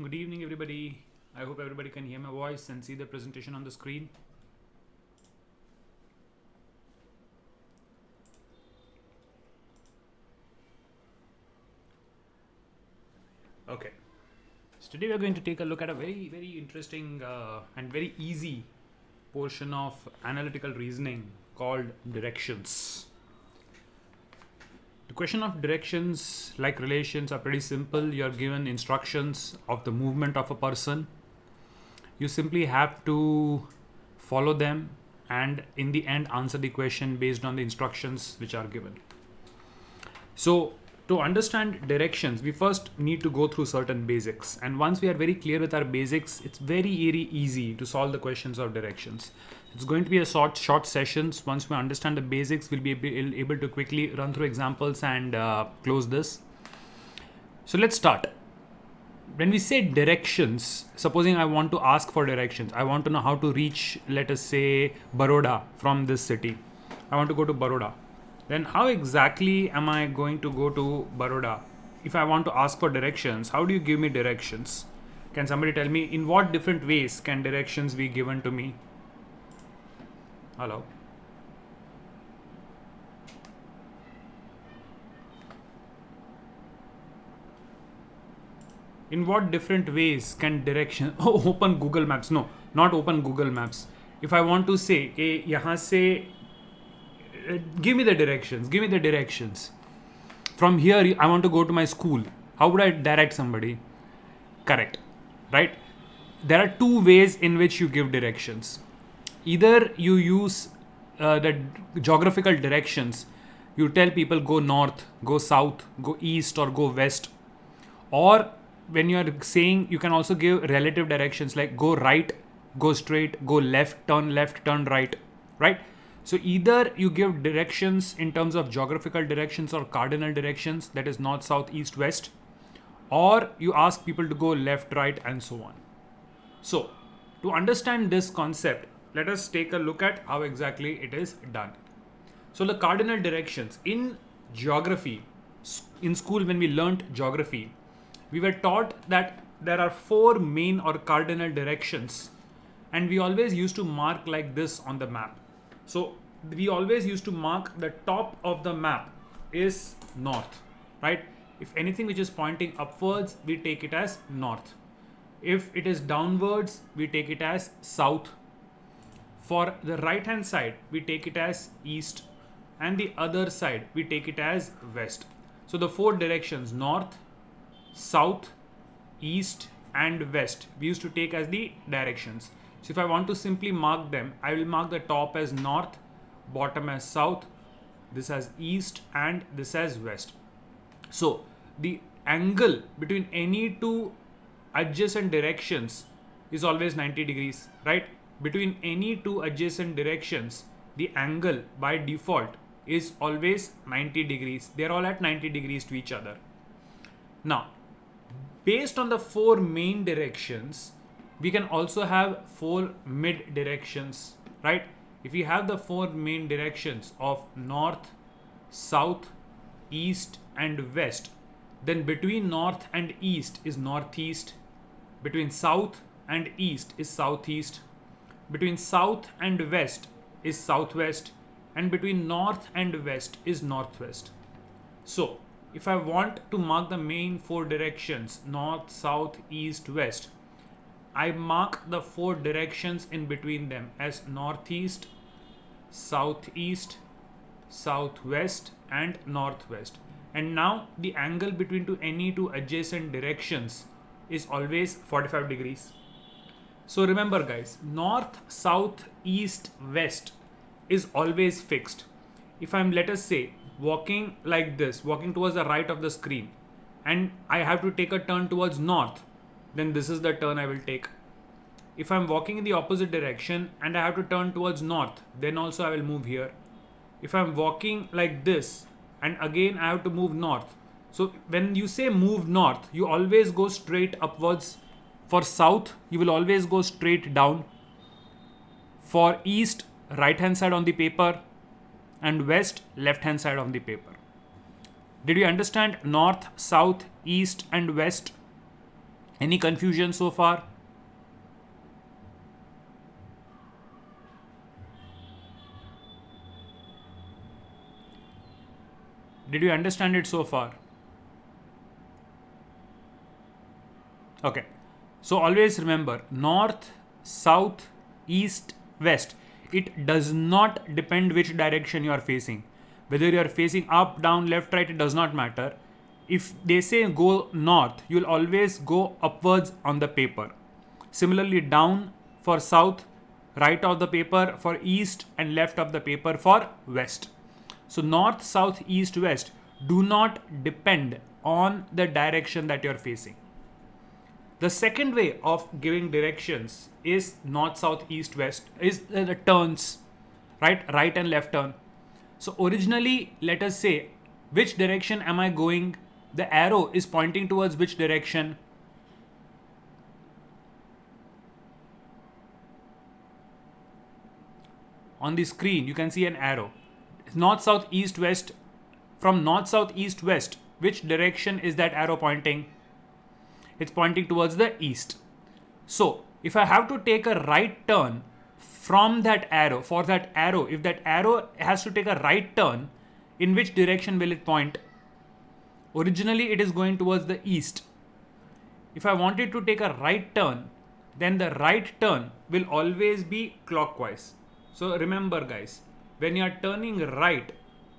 Good evening, everybody. I hope everybody can hear my voice and see the presentation on the screen. Okay. So today we are going to take a look at a very, very interesting and very easy portion of analytical reasoning called directions. The question of directions, like relations, are pretty simple. You are given instructions of the movement of a person. You simply have to follow them and in the end answer the question based on the instructions which are given. So to understand directions, we first need to go through certain basics. And once we are very clear with our basics, it's very easy to solve the questions of directions. It's going to be a short sessions. Once we understand the basics, we'll be able to quickly run through examples and close this. So let's start. When we say directions, supposing I want to ask for directions, I want to know how to reach, let us say, Baroda from this city. I want to go to Baroda. Then how exactly am I going to go to Baroda? If I want to ask for directions, how do you give me directions? Can somebody tell me in what different ways can directions be given to me? Hello? In what different ways can direction open Google Maps? No, not open Google Maps. If I want to say, yahan se, give me the directions. From here, I want to go to my school. How would I direct somebody? Correct, right? There are two ways in which you give directions. Either you use the geographical directions. You tell people go north, go south, go east, or go west. Or when you are saying, you can also give relative directions like go right, go straight, go left, turn right, right? So either you give directions in terms of geographical directions or cardinal directions, that is north, south, east, west, or you ask people to go left, right, and so on. So to understand this concept, let us take a look at how exactly it is done. So the cardinal directions in geography, in school when we learnt geography, we were taught that there are four main or cardinal directions, and we always used to mark like this on the map. So we always used to mark the top of the map is north, right? If anything which is pointing upwards, we take it as north. If it is downwards, we take it as south. For the right hand side, we take it as east, and the other side, we take it as west. So the four directions, north, south, east, and west, we used to take as the directions. So if I want to simply mark them, I will mark the top as north, bottom as south, this as east, and this as west. So the angle between any two adjacent directions is always 90 degrees, right? Between any two adjacent directions, the angle by default is always 90 degrees. They're all at 90 degrees to each other. Now, based on the four main directions, we can also have four mid directions, right? If we have the four main directions of north, south, east, and west, then between north and east is northeast, between south and east is southeast, between south and west is southwest, and between north and west is northwest. So if I want to mark the main four directions, north, south, east, west, I mark the four directions in between them as northeast, southeast, southwest, and northwest. And now the angle between any two adjacent directions is always 45 degrees. So remember guys, north, south, east, west is always fixed. If I'm, let us say, walking like this, walking towards the right of the screen, and I have to take a turn towards north, then this is the turn I will take. If I'm walking in the opposite direction and I have to turn towards north, then also I will move here. If I'm walking like this and again I have to move north, so when you say move north, you always go straight upwards. For south, you will always go straight down. For east, right hand side on the paper, and west, left hand side on the paper. Did you understand north, south, east, and west? Any confusion so far? Did you understand it so far? Okay. So always remember, north, south, east, west. It does not depend which direction you are facing. Whether you are facing up, down, left, right, it does not matter. If they say go north, you will always go upwards on the paper. Similarly, down for south, right of the paper for east, and left of the paper for west. So north, south, east, west do not depend on the direction that you are facing. The second way of giving directions is north, south, east, west, is the turns, right and left turn. So originally, let us say, which direction am I going? The arrow is pointing towards which direction? On the screen, you can see an arrow. North, south, east, west. From north, south, east, west, which direction is that arrow pointing? It's pointing towards the east. So if I have to take a right turn from that arrow, for that arrow, if that arrow has to take a right turn, in which direction will it point? Originally it is going towards the east. If I wanted to take a right turn, then the right turn will always be clockwise. So remember guys, when you are turning right,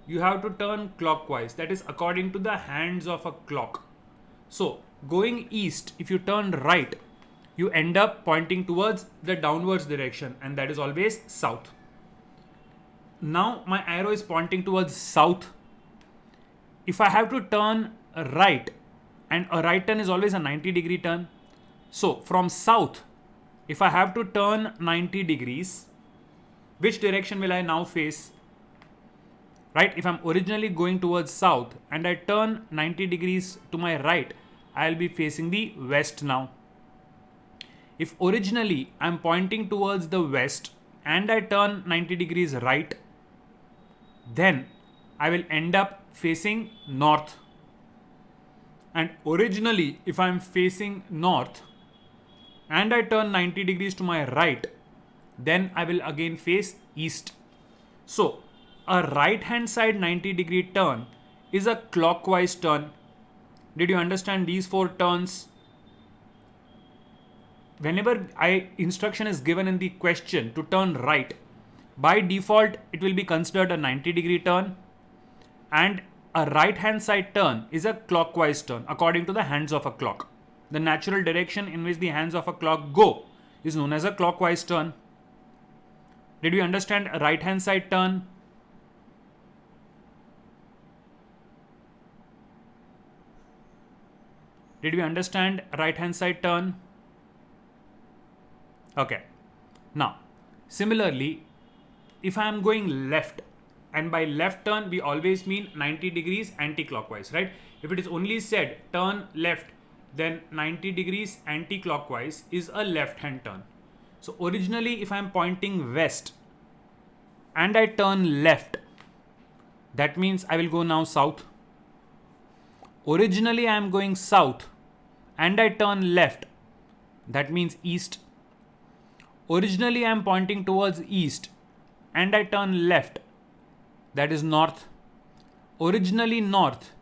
you have to turn clockwise. That is according to the hands of a clock. So going east, if you turn right, you end up pointing towards the downwards direction, and that is always south. Now my arrow is pointing towards south. If I have to turn right, and a right turn is always a 90-degree turn. So from south, if I have to turn 90 degrees, which direction will I now face? Right? If I'm originally going towards south and I turn 90 degrees to my right, I'll be facing the west now. If originally I'm pointing towards the west and I turn 90 degrees right, then I will end up facing north. And originally, if I'm facing north and I turn 90 degrees to my right, then I will again face east. So a right hand side 90-degree turn is a clockwise turn. Did you understand these 4 turns? Whenever instruction is given in the question to turn right, by default it will be considered a 90-degree turn, and a right hand side turn is a clockwise turn according to the hands of a clock. The natural direction in which the hands of a clock go is known as a clockwise turn. Did we understand a right hand side turn? Did we understand right hand side turn? Okay. Now, similarly, if I am going left, and by left turn we always mean 90 degrees anti-clockwise, right? If it is only said turn left, then 90 degrees anti-clockwise is a left hand turn. So originally if I am pointing west and I turn left, that means I will go now south. Originally I am going south and I turn left, that means east. Originally I am pointing towards east and I turn left, that is north. Originally north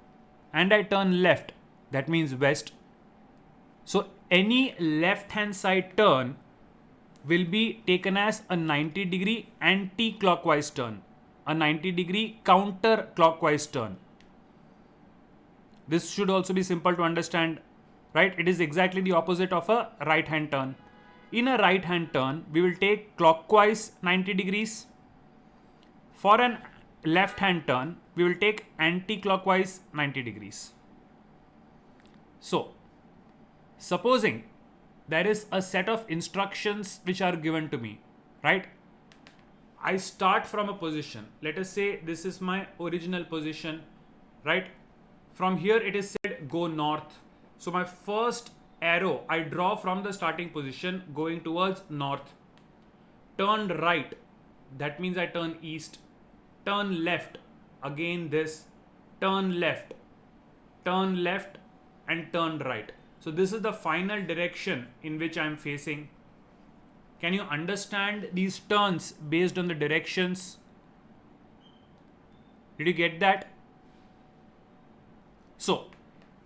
and I turn left, that means west. So any left hand side turn will be taken as a 90-degree anti-clockwise turn, a 90-degree counter-clockwise turn. This should also be simple to understand, right? It is exactly the opposite of a right hand turn. In a right hand turn, we will take clockwise 90 degrees. For an left hand turn, we will take anti-clockwise 90 degrees. So, supposing there is a set of instructions which are given to me, right? I start from a position. Let us say this is my original position, right? From here it is said go north. So my first arrow I draw from the starting position going towards north. Turn right, that means I turn east. Turn left, again this. Turn left, and turn right. So this is the final direction in which I am facing. Can you understand these turns based on the directions? Did you get that? So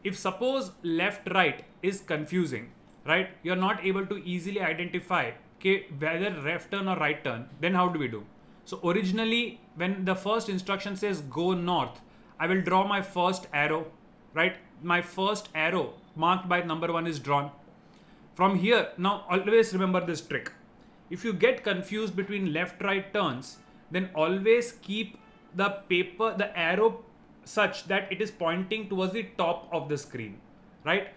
if suppose left right is confusing, right? You're not able to easily identify whether left turn or right turn, then how do we do? So originally when the first instruction says go north, I will draw my first arrow, right? My first arrow marked by number 1 is drawn. From here, now always remember this trick. If you get confused between left right turns, then always keep the arrow such that it is pointing towards the top of the screen, right?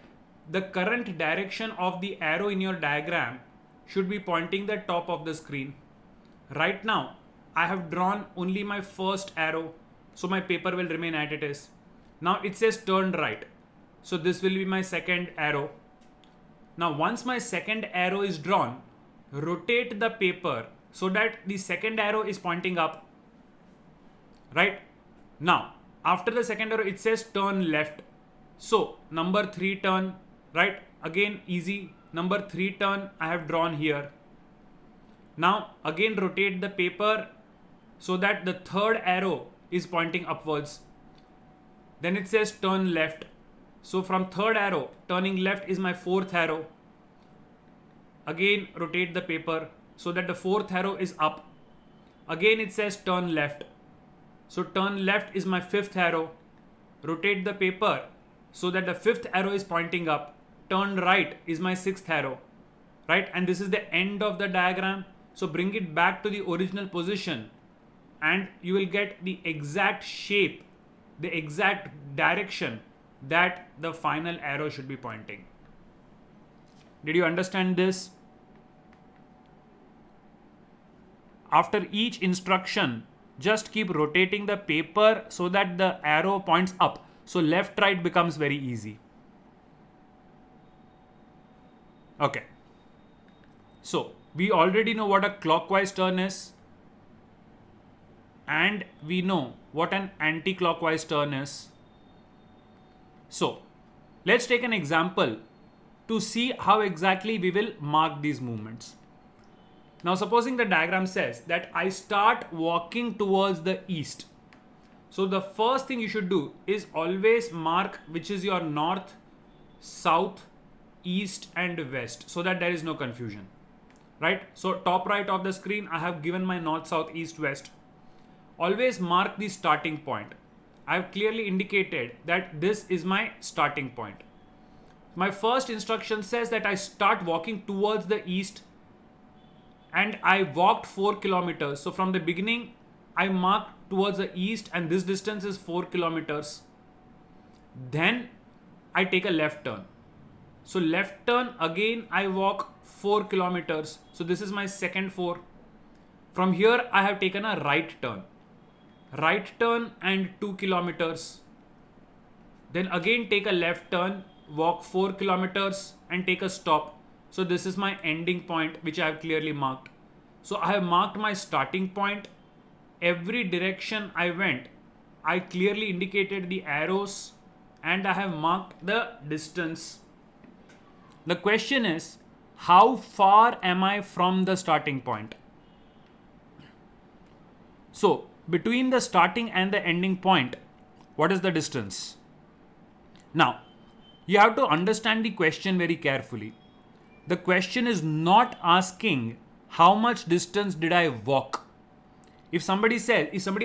The current direction of the arrow in your diagram should be pointing the top of the screen. Right now, I have drawn only my first arrow, so my paper will remain as it is. Now it says turn right, so this will be my second arrow. Now once my second arrow is drawn, rotate the paper so that the second arrow is pointing up, right? Now after the second arrow it says turn left, so number 3 turn, right? Again easy, number 3 turn I have drawn here. Now again rotate the paper so that the third arrow is pointing upwards. Then it says turn left, so from third arrow turning left is my fourth arrow. Again rotate the paper so that the fourth arrow is up. Again it says turn left, so turn left is my fifth arrow. Rotate the paper so that the fifth arrow is pointing up. Turn right is my sixth arrow, right? And this is the end of the diagram. So bring it back to the original position and you will get the exact shape, the exact direction that the final arrow should be pointing. Did you understand this? After each instruction, just keep rotating the paper so that the arrow points up. So left right becomes very easy. Okay. So we already know what a clockwise turn is, and we know what an anti-clockwise turn is. So let's take an example to see how exactly we will mark these movements. Now supposing the diagram says that I start walking towards the east. So the first thing you should do is always mark which is your north, south, east and west, so that there is no confusion, right? So top right of the screen I have given my north, south, east, west. Always mark the starting point. I have clearly indicated that this is my starting point. My first instruction says that I start walking towards the east and I walked 4 kilometers. So from the beginning I marked towards the east and this distance is 4 kilometers. Then I take a left turn. So left turn again I walk 4 kilometers. So this is my second 4. From here I have taken a right turn. Right turn and 2 kilometers. Then again take a left turn, walk 4 kilometers and take a stop. So this is my ending point which I have clearly marked. So I have marked my starting point. Every direction I went, I clearly indicated the arrows and I have marked the distance. The question is, how far am I from the starting point? So between the starting and the ending point, what is the distance? Now, you have to understand the question very carefully. The question is not asking how much distance did I walk. If somebody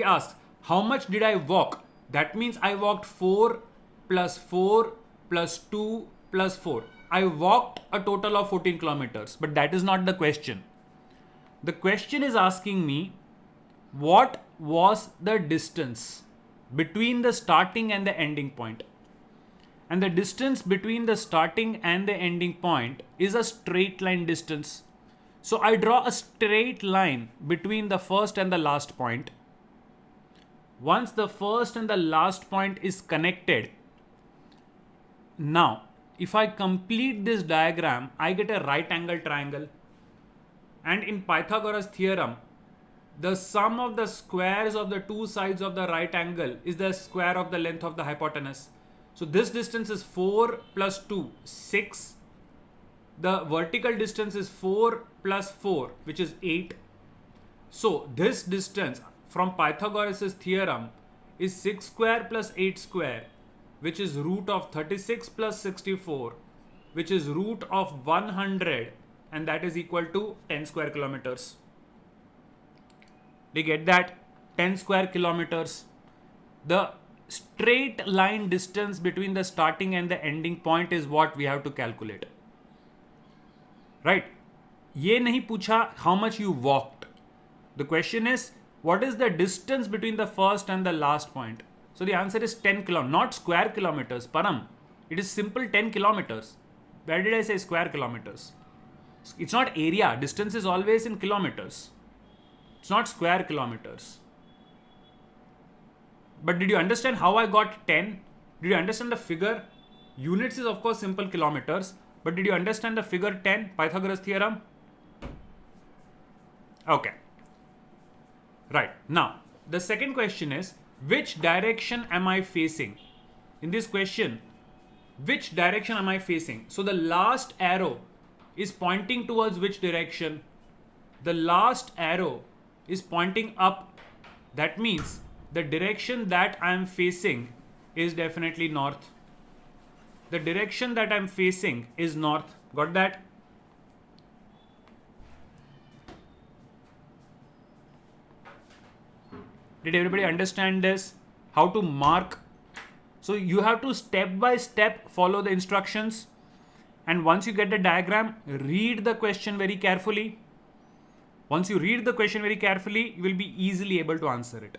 asks, how much did I walk? That means I walked 4 plus 4 plus 2 plus 4. I walked a total of 14 kilometers, but that is not the question. The question is asking me, what was the distance between the starting and the ending point? And the distance between the starting and the ending point is a straight line distance. So I draw a straight line between the first and the last point. Once the first and the last point is connected, now if I complete this diagram, I get a right angle triangle. And in Pythagoras theorem, the sum of the squares of the two sides of the right angle is the square of the length of the hypotenuse. So this distance is 4 plus 2, 6. The vertical distance is 4 plus 4, which is 8. So this distance from Pythagoras' theorem is 6 square plus 8 square, which is root of 36 plus 64, which is root of 100, and that is equal to 10 square kilometers. Do you get that? 10 square kilometers. The straight line distance between the starting and the ending point is what we have to calculate. Right? ये नहीं पूछा how much you walked. The question is, what is the distance between the first and the last point? So the answer is 10 kilometers, not square kilometers, Param. It is simple 10 kilometers. Where did I say square kilometers? It's not area. Distance is always in kilometers. It's not square kilometers. But did you understand how I got 10? Did you understand the figure? Units is of course simple kilometers. But did you understand the figure 10, Pythagoras theorem? Okay. Right. Now, the second question is, which direction am I facing? In this question, which direction am I facing? So the last arrow is pointing towards which direction? The last arrow is pointing up. That means the direction that I am facing is definitely north. The direction that I am facing is north. Got that? Did everybody understand this? How to mark? So you have to step by step follow the instructions. And once you get the diagram, read the question very carefully. Once you read the question very carefully, you will be easily able to answer it.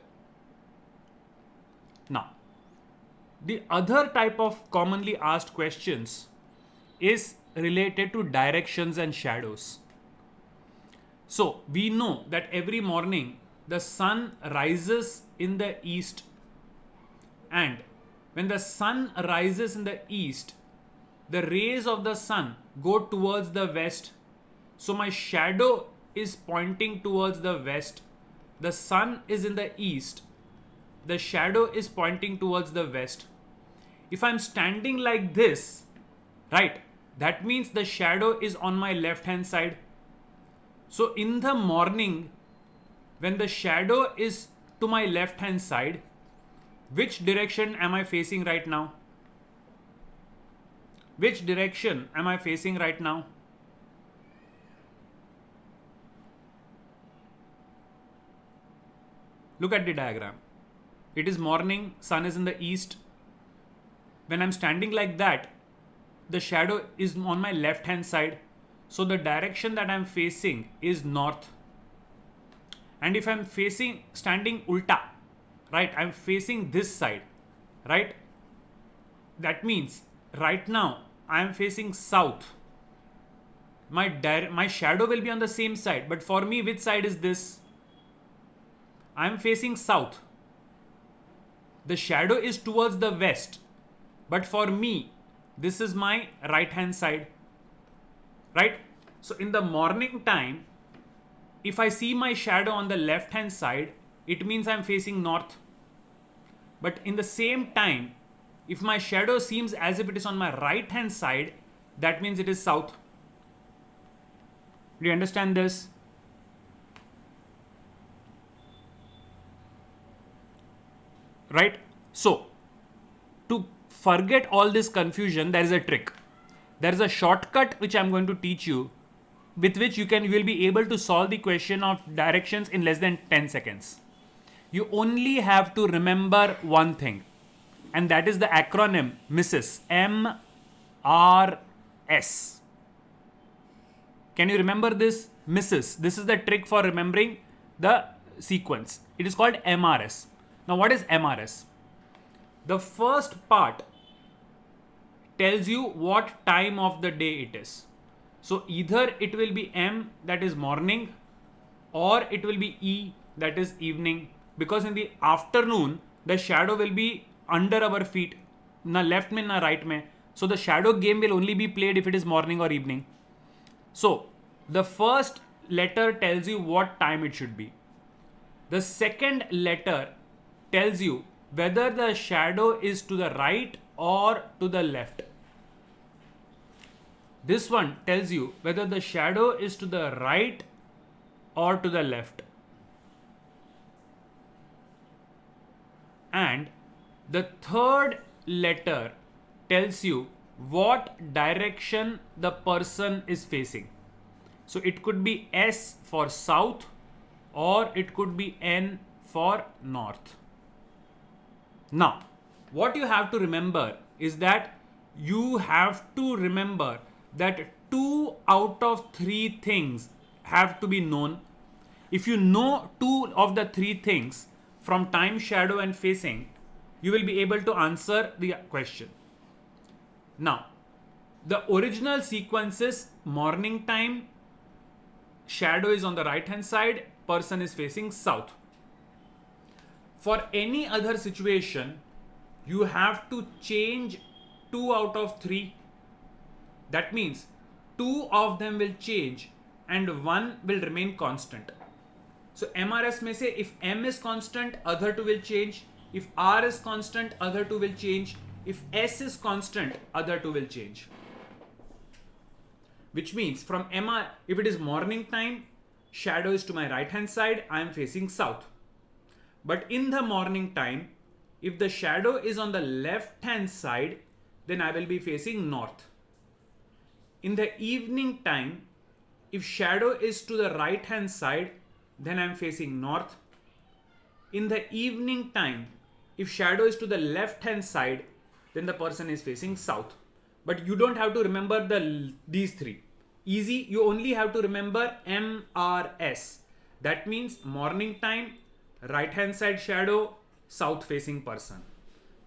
Now, the other type of commonly asked questions is related to directions and shadows. So we know that every morning the sun rises in the east, and when the sun rises in the east, the rays of the sun go towards the west. So my shadow is pointing towards the west. The sun is in the east. The shadow is pointing towards the west. If I'm standing like this, right, that means the shadow is on my left hand side. So in the morning, when the shadow is to my left hand side, which direction am I facing right now? Which direction am I facing right now? Look at the diagram. It is morning, sun is in the east. When I'm standing like that, the shadow is on my left hand side. So the direction that I'm facing is north. And if I'm standing ulta, right, I'm facing this side, right? That means right now I'm facing south. My shadow will be on the same side, but for me, which side is this? I'm facing south. The shadow is towards the west, but for me, this is my right hand side, right? So in the morning time, if I see my shadow on the left hand side, it means I'm facing north. But in the same time, if my shadow seems as if it is on my right hand side, that means it is south. Do you understand this? Right? So, to forget all this confusion, there is a trick. There is a shortcut which I'm going to teach you, with which you will be able to solve the question of directions in less than 10 seconds. You only have to remember one thing, and that is the acronym MRS. MRS. Can you remember this? MRS. This is the trick for remembering the sequence. It is called MRS. Now, what is MRS? The first part tells you what time of the day it is. So either it will be M, that is morning, or it will be E, that is evening. Because in the afternoon, the shadow will be under our feet, na left mein na right mein. So the shadow game will only be played if it is morning or evening. So the first letter tells you what time it should be. The second letter tells you whether the shadow is to the right or to the left. This one tells you whether the shadow is to the right or to the left. And the third letter tells you what direction the person is facing. So it could be S for south or it could be N for north. Now, what you have to remember is that you have to remember that 2 out of 3 things have to be known. If you know 2 of the 3 things from time, shadow, and facing, you will be able to answer the question. Now, the original sequence is morning time, shadow is on the right hand side, person is facing south. For any other situation, you have to change 2 out of 3. That means 2 of them will change and 1 will remain constant. So MRS may say if M is constant, other 2 will change. If R is constant, other 2 will change. If S is constant, other 2 will change. Which means from MR, if it is morning time, shadow is to my right hand side, I am facing south. But in the morning time, if the shadow is on the left hand side, then I will be facing north. In the evening time, if shadow is to the right hand side, then I am facing north. In the evening time, if shadow is to the left hand side, then the person is facing south. But you don't have to remember these 3. Easy, you only have to remember MRS. That means morning time, right hand side shadow, south facing person.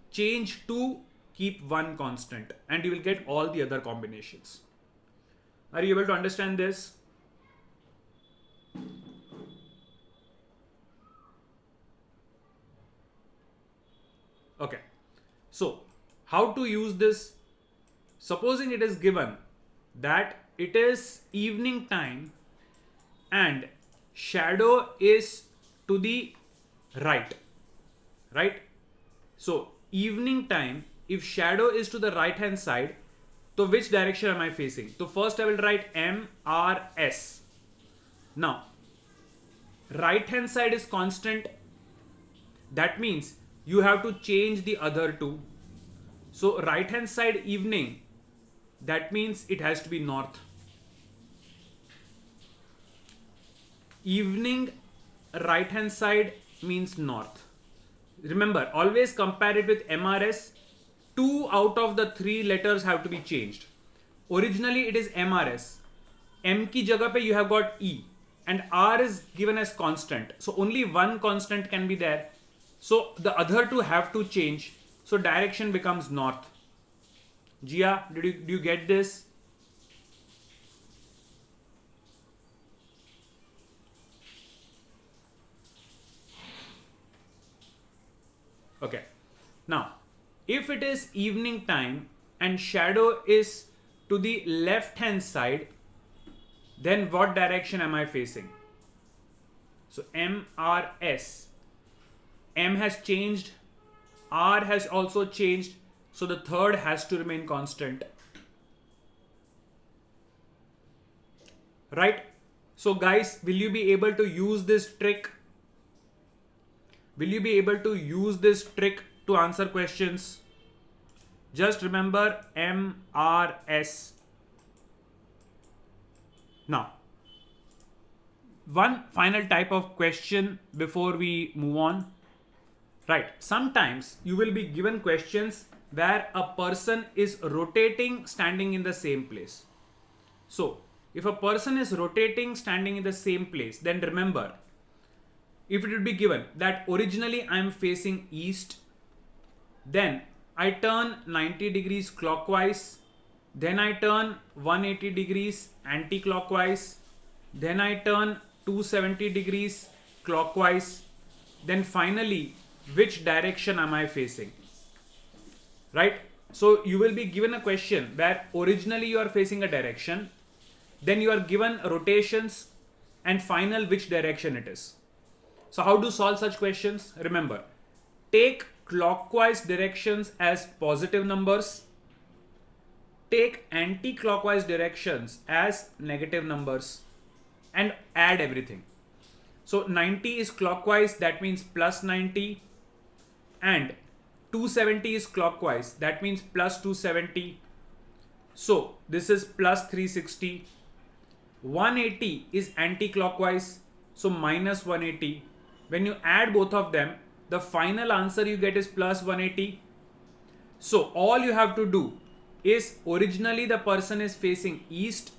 Change 2, keep 1 constant, and you will get all the other combinations. Are you able to understand this? Okay. So, how to use this? Supposing it is given that it is evening time and shadow is to the right. So, evening time, if shadow is to the right hand side, so which direction am I facing? So first I will write MRS. Now, right hand side is constant. That means you have to change the other 2. So right hand side evening, that means it has to be north. Evening right hand side means north. Remember, always compare it with MRS. 2 out of the 3 letters have to be changed. Originally it is MRS. M ki jagah pe you have got E and R is given as constant. So only 1 constant can be there. So the other 2 have to change. So direction becomes north. Jia, do you get this? Okay. Now, if it is evening time and shadow is to the left hand side, then what direction am I facing? So MRS. M has changed. R has also changed. So the third has to remain constant. Right? So guys, will you be able to use this trick? Will you be able to use this trick to answer questions? Just remember MRS. Now, one final type of question before we move on. Right, sometimes you will be given questions where a person is rotating standing in the same place. So, if a person is rotating standing in the same place, then remember, if it would be given that originally I am facing east, then I turn 90 degrees clockwise, then I turn 180 degrees anti-clockwise, then I turn 270 degrees clockwise, then finally which direction am I facing? Right? So you will be given a question where originally you are facing a direction, then you are given rotations, and final which direction it is. So how to solve such questions? Remember, take clockwise directions as positive numbers, take anti-clockwise directions as negative numbers, and add everything. So 90 is clockwise, that means plus 90, and 270 is clockwise, that means plus 270. So this is plus 360. 180 is anti-clockwise, so minus 180. When you add both of them, the final answer you get is plus 180. So all you have to do is, originally the person is facing east.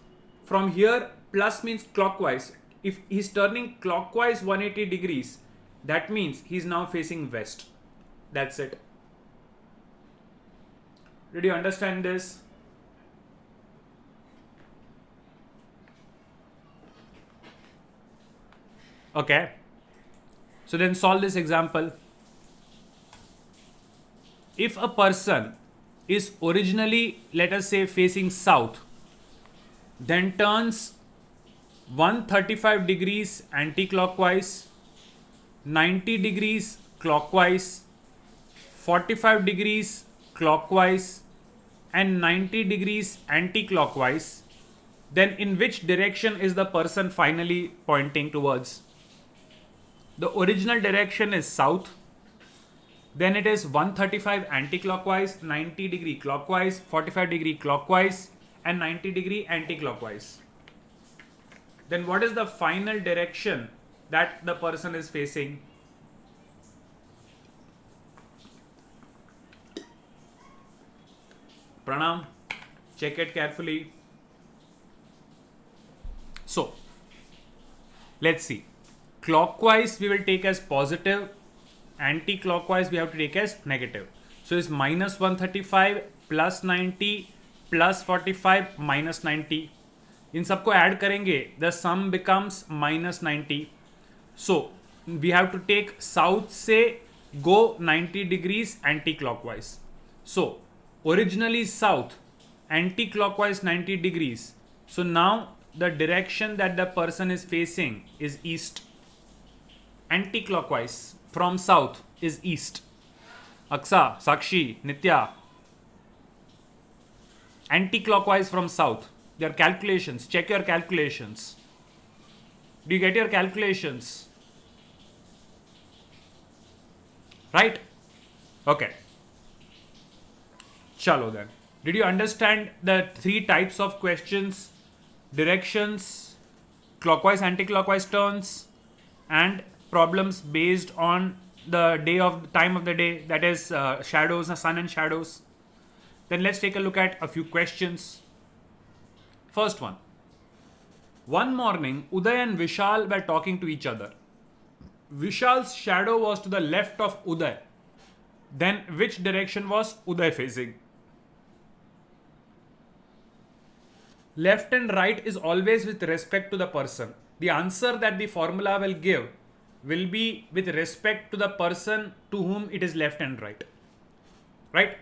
From here, plus means clockwise. If he's turning clockwise 180 degrees, that means he's now facing west. That's it. Did you understand this? Okay. So then solve this example. If a person is originally, let us say, facing south, then turns 135 degrees anti-clockwise, 90 degrees clockwise, 45 degrees clockwise, and 90 degrees anti-clockwise, then in which direction is the person finally pointing towards? The original direction is south. Then it is 135 anti-clockwise, 90 degree clockwise, 45 degree clockwise, and 90 degree anti-clockwise. Then what is the final direction that the person is facing? Pranam, check it carefully. So, let's see. Clockwise we will take as positive, anti-clockwise we have to take as negative. So it's minus 135 plus 90 plus 45 minus 90. इन सबको add करेंगे, the sum becomes minus 90. So we have to take south से go 90 degrees anti-clockwise. So originally south, anti-clockwise 90 degrees. So now the direction that the person is facing is east. Anti-clockwise from south is east. Aksa, Sakshi, Nitya. Anti-clockwise from south. Your calculations. Check your calculations. Do you get your calculations? Right? Okay. Chalo then. Did you understand the three types of questions? Directions, clockwise, anti-clockwise turns, and problems based on the time of the day, that is shadows, sun and shadows. Then let's take a look at a few questions. First one. One morning, Uday and Vishal were talking to each other. Vishal's shadow was to the left of Uday. Then which direction was Uday facing? Left and right is always with respect to the person. The answer that the formula will give will be with respect to the person to whom it is left and right. Right?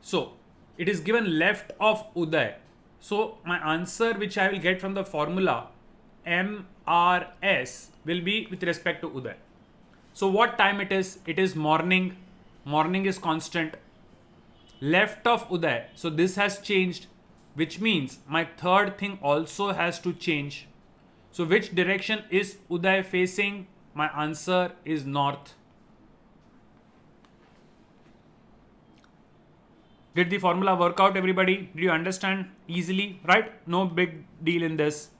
So, it is given left of Uday. So, my answer which I will get from the formula MRS will be with respect to Uday. So, what time it is? It is morning. Morning is constant. Left of Uday. So, this has changed, which means my third thing also has to change. So, which direction is Uday facing? My answer is north. Did the formula work out, everybody? Did you understand easily? Right? No big deal in this.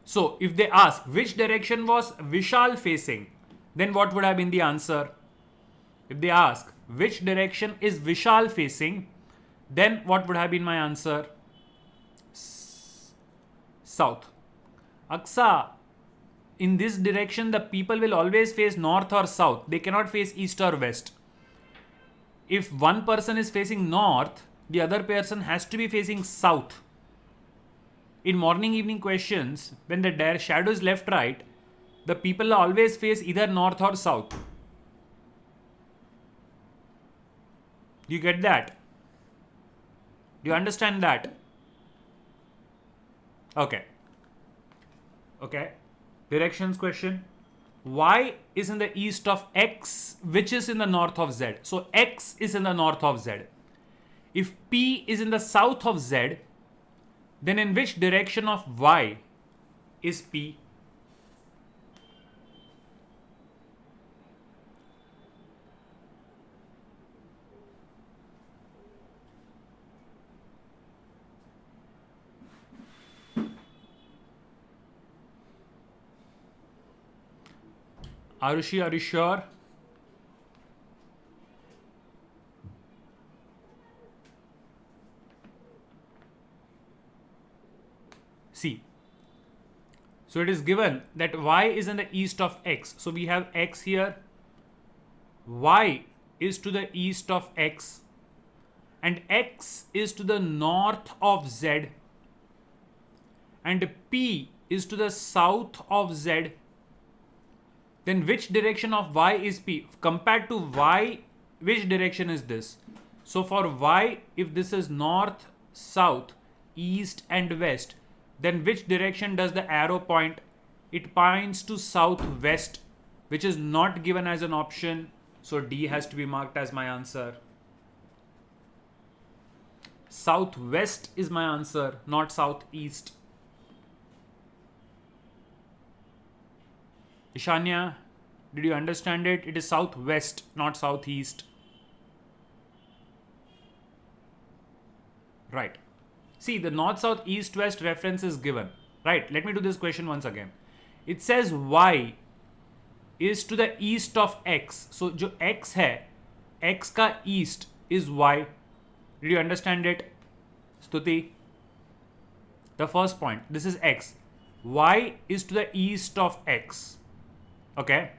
So, if they ask which direction was Vishal facing, then what would have been the answer? If they ask which direction is Vishal facing, then what would have been my answer? South. Aksa, in this direction, the people will always face north or south. They cannot face east or west. If one person is facing north, the other person has to be facing south. In morning evening questions, when the shadow is left right, the people always face either north or south. Do you get that? Do you understand that? Okay. Okay. Directions question. Y is in the east of X, which is in the north of Z. So X is in the north of Z. If P is in the south of Z, then in which direction of Y is P? Arushi, are you sure? See. So it is given that Y is in the east of X. So we have X here. Y is to the east of X. And X is to the north of Z. And P is to the south of Z. Then which direction of Y is P? Compared to Y, which direction is this? So for Y, if this is north, south, east and west, then which direction does the arrow point? It points to southwest, which is not given as an option. So D has to be marked as my answer. Southwest is my answer, not southeast. Ishanya, did you understand it? It is southwest, not southeast. Right. See, the north, south, east, west reference is given. Right. Let me do this question once again. It says Y is to the east of X. So, जो X है, X का east is Y. Did you understand it? Stuti. The first point. This is X. Y is to the east of X. Okay.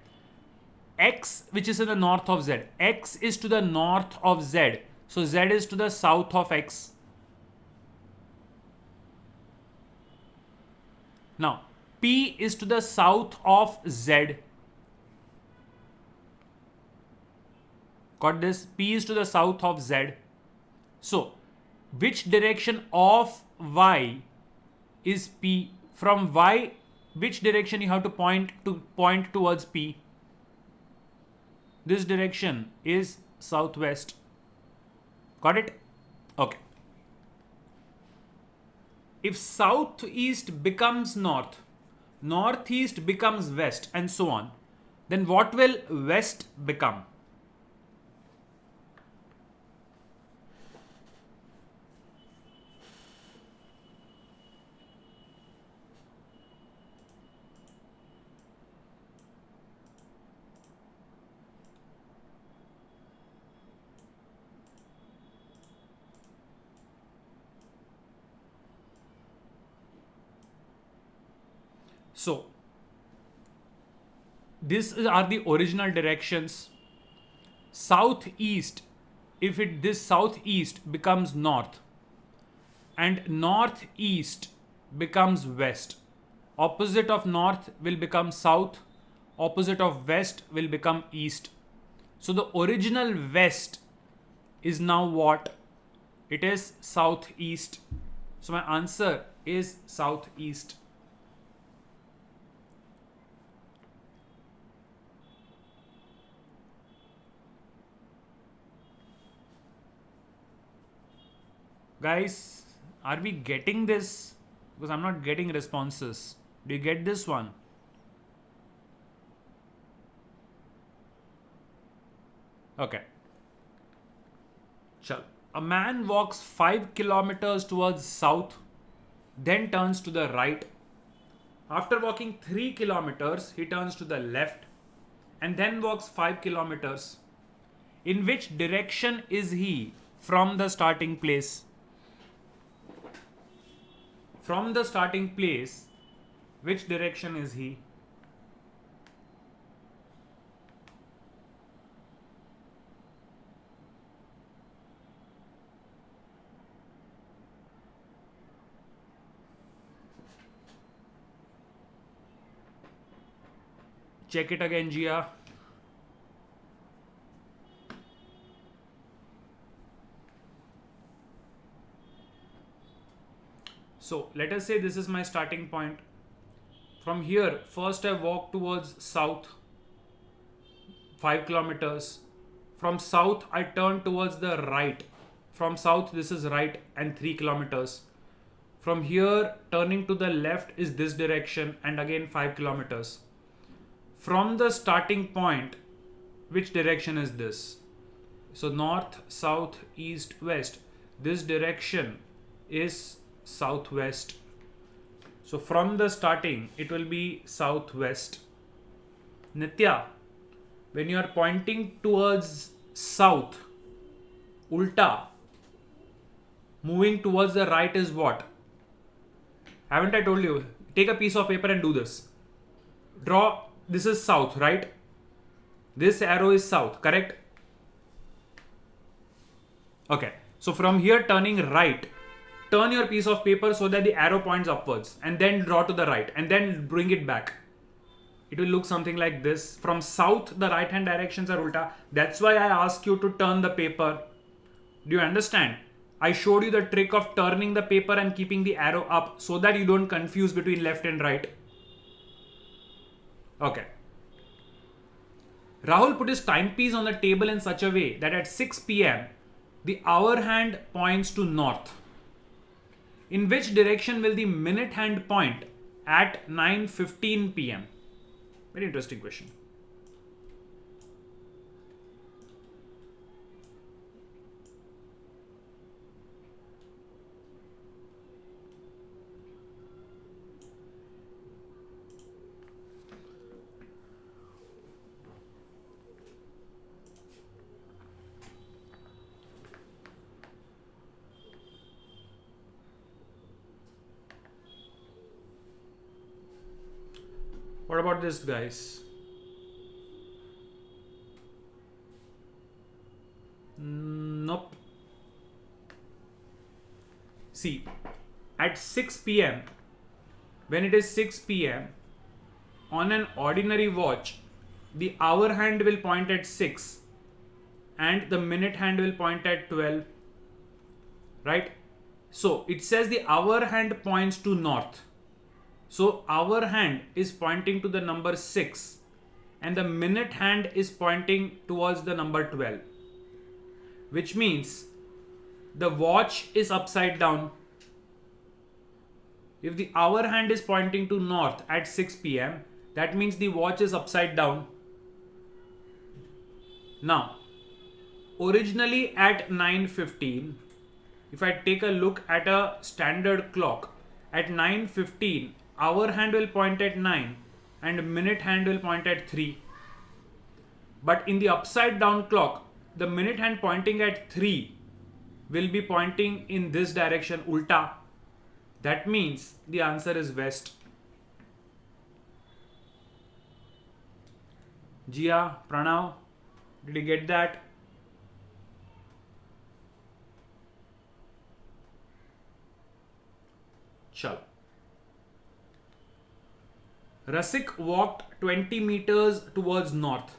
X, which is in the north of Z. X is to the north of Z. So Z is to the south of X. Now, P is to the south of Z. Got this? P is to the south of Z. So, which direction of Y is P? From Y, which direction you have to point towards P? This direction is southwest. Got it? Okay. If southeast becomes north, northeast becomes west, and so on, then what will west become? So, these are the original directions. Southeast, if this southeast becomes north and northeast becomes west, opposite of north will become south, opposite of west will become east. So the original west is now what? It is southeast. So my answer is southeast. Guys, are we getting this? Because I'm not getting responses. Do you get this one? Okay. Chal. A man walks 5 kilometers towards south, then turns to the right. After walking 3 kilometers, he turns to the left and then walks 5 kilometers. In which direction is he from the starting place? From the starting place, which direction is he? Check it again, Gia. So let us say this is my starting point. From here, first I walk towards south, 5 kilometers. From south, I turn towards the right. From south, this is right and 3 kilometers. From here, turning to the left is this direction and again 5 kilometers. From the starting point, which direction is this? So north, south, east, west. This direction is southwest. So from the starting, it will be southwest. Nitya, when you are pointing towards south, ulta, moving towards the right is what? Haven't I told you? Take a piece of paper and do this. Draw, this is south, right? This arrow is south, correct? Okay, so from here turning right, turn your piece of paper so that the arrow points upwards and then draw to the right and then bring it back. It will look something like this. From south, the right hand directions are ulta. That's why I ask you to turn the paper. Do you understand? I showed you the trick of turning the paper and keeping the arrow up so that you don't confuse between left and right. Okay. Rahul put his timepiece on the table in such a way that at 6 p.m. the hour hand points to north. In which direction will the minute hand point at 9:15 p.m.? Very interesting question. What about this, guys? Nope. See, at 6 p.m., when it is 6 p.m., on an ordinary watch, the hour hand will point at 6 and the minute hand will point at 12. Right? So it says the hour hand points to north. So our hand is pointing to the number 6 and the minute hand is pointing towards the number 12. Which means the watch is upside down. If the hour hand is pointing to north at 6 p.m., that means the watch is upside down. Now, originally at 9:15, if I take a look at a standard clock, at 9:15, hour hand will point at 9 and minute hand will point at 3. But in the upside down clock, the minute hand pointing at 3 will be pointing in this direction, ulta. That means the answer is west. Jia, Pranav, did you get that? Chalo. Rasik walked 20 meters towards north.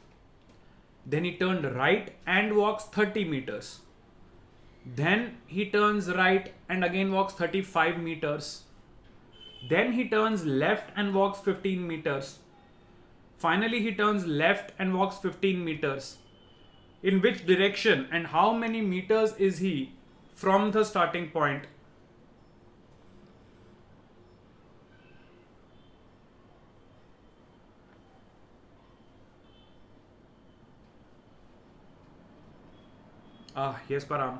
Then he turned right and walks 30 meters. Then he turns right and again walks 35 meters. Then he turns left and walks 15 meters. Finally, he turns left and walks 15 meters. In which direction and how many meters is he from the starting point? Yes, Param.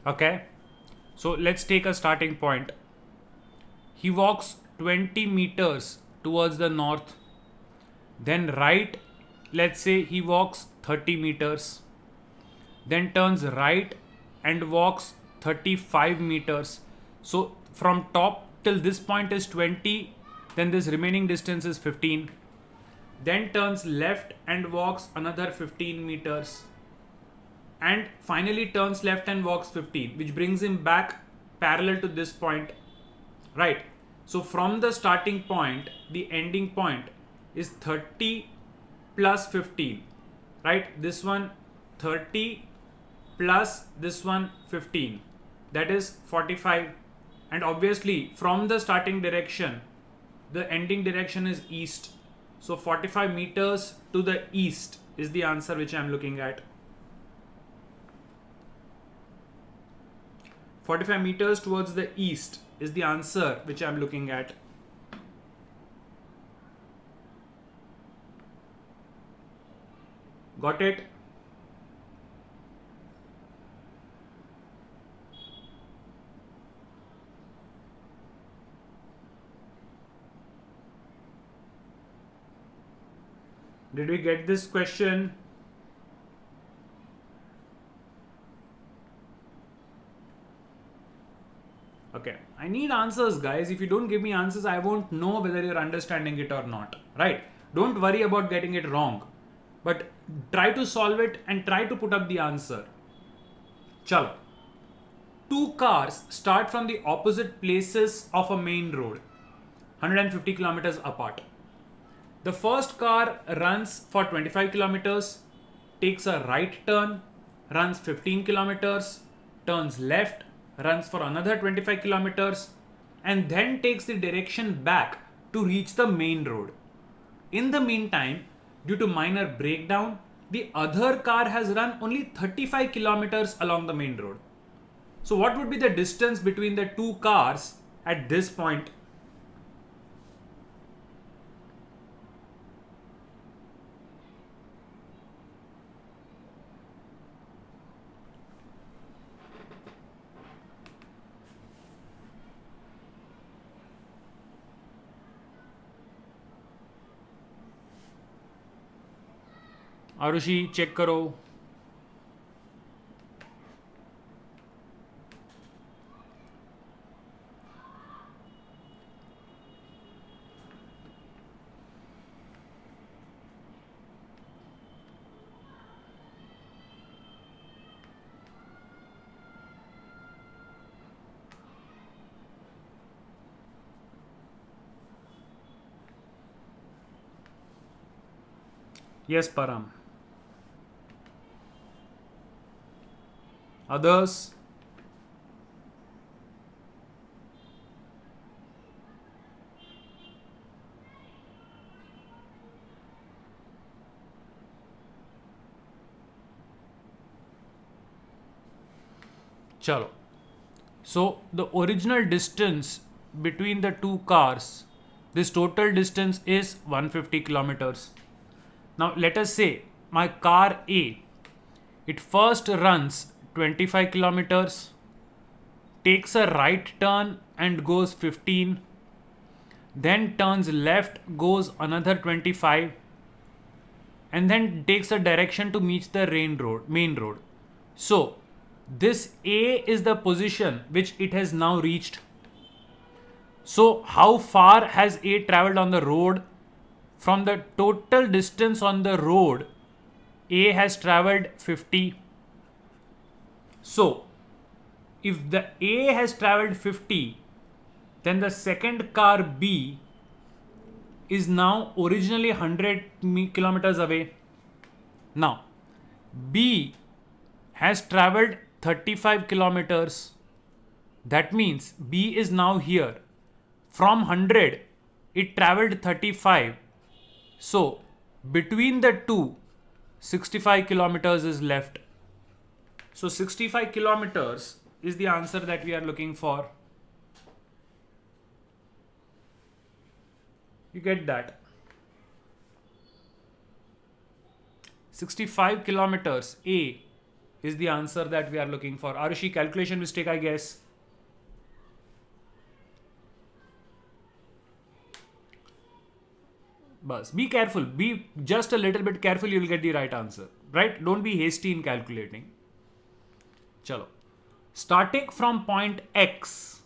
Okay, so let's take a starting point. He walks 20 meters towards the north. Then right, let's say he walks 30 meters. Then turns right and walks 35 meters. So from top till this point is 20. Then this remaining distance is 15. then turns left and walks another 15 meters, and finally turns left and walks 15, which brings him back parallel to this point, right? So from the starting point, the ending point is 30 plus 15, right? This one 30 plus this one 15, that is 45. And obviously from the starting direction, the ending direction is east. So 45 meters to the east is the answer which I am looking at. 45 meters towards the east is the answer which I am looking at. Got it? Did we get this question? Okay, I need answers, guys. If you don't give me answers, I won't know whether you're understanding it or not, right? Don't worry about getting it wrong, but try to solve it and try to put up the answer. Chalo. Two cars start from the opposite places of a main road, 150 kilometers apart. The first car runs for 25 kilometers, takes a right turn, runs 15 kilometers, turns left, runs for another 25 kilometers, and then takes the direction back to reach the main road. In the meantime, due to minor breakdown, the other car has run only 35 kilometers along the main road. So what would be the distance between the two cars at this point? Arushi check करो. Yes, Param. Others? Chalo. So the original distance between the two cars, this total distance is 150 kilometers. Now let us say my car A, it first runs 25 kilometers, takes a right turn and goes 15, then turns left, goes another 25, and then takes a direction to meet the main road. So this A is the position which it has now reached. So how far has A traveled on the road? From the total distance on the road, A has traveled 50. So if the A has traveled 50, then the second car B is now originally 100 kilometers away. Now B has traveled 35 kilometers. That means B is now here. From 100, it traveled 35. So between the two, 65 kilometers is left. So 65 kilometers is the answer that we are looking for. You get that? 65 kilometers A is the answer that we are looking for. Arushi, calculation mistake, I guess. Bus. Be careful. Be just a little bit careful. You will get the right answer. Right? Don't be hasty in calculating. Chalo. Starting from point X,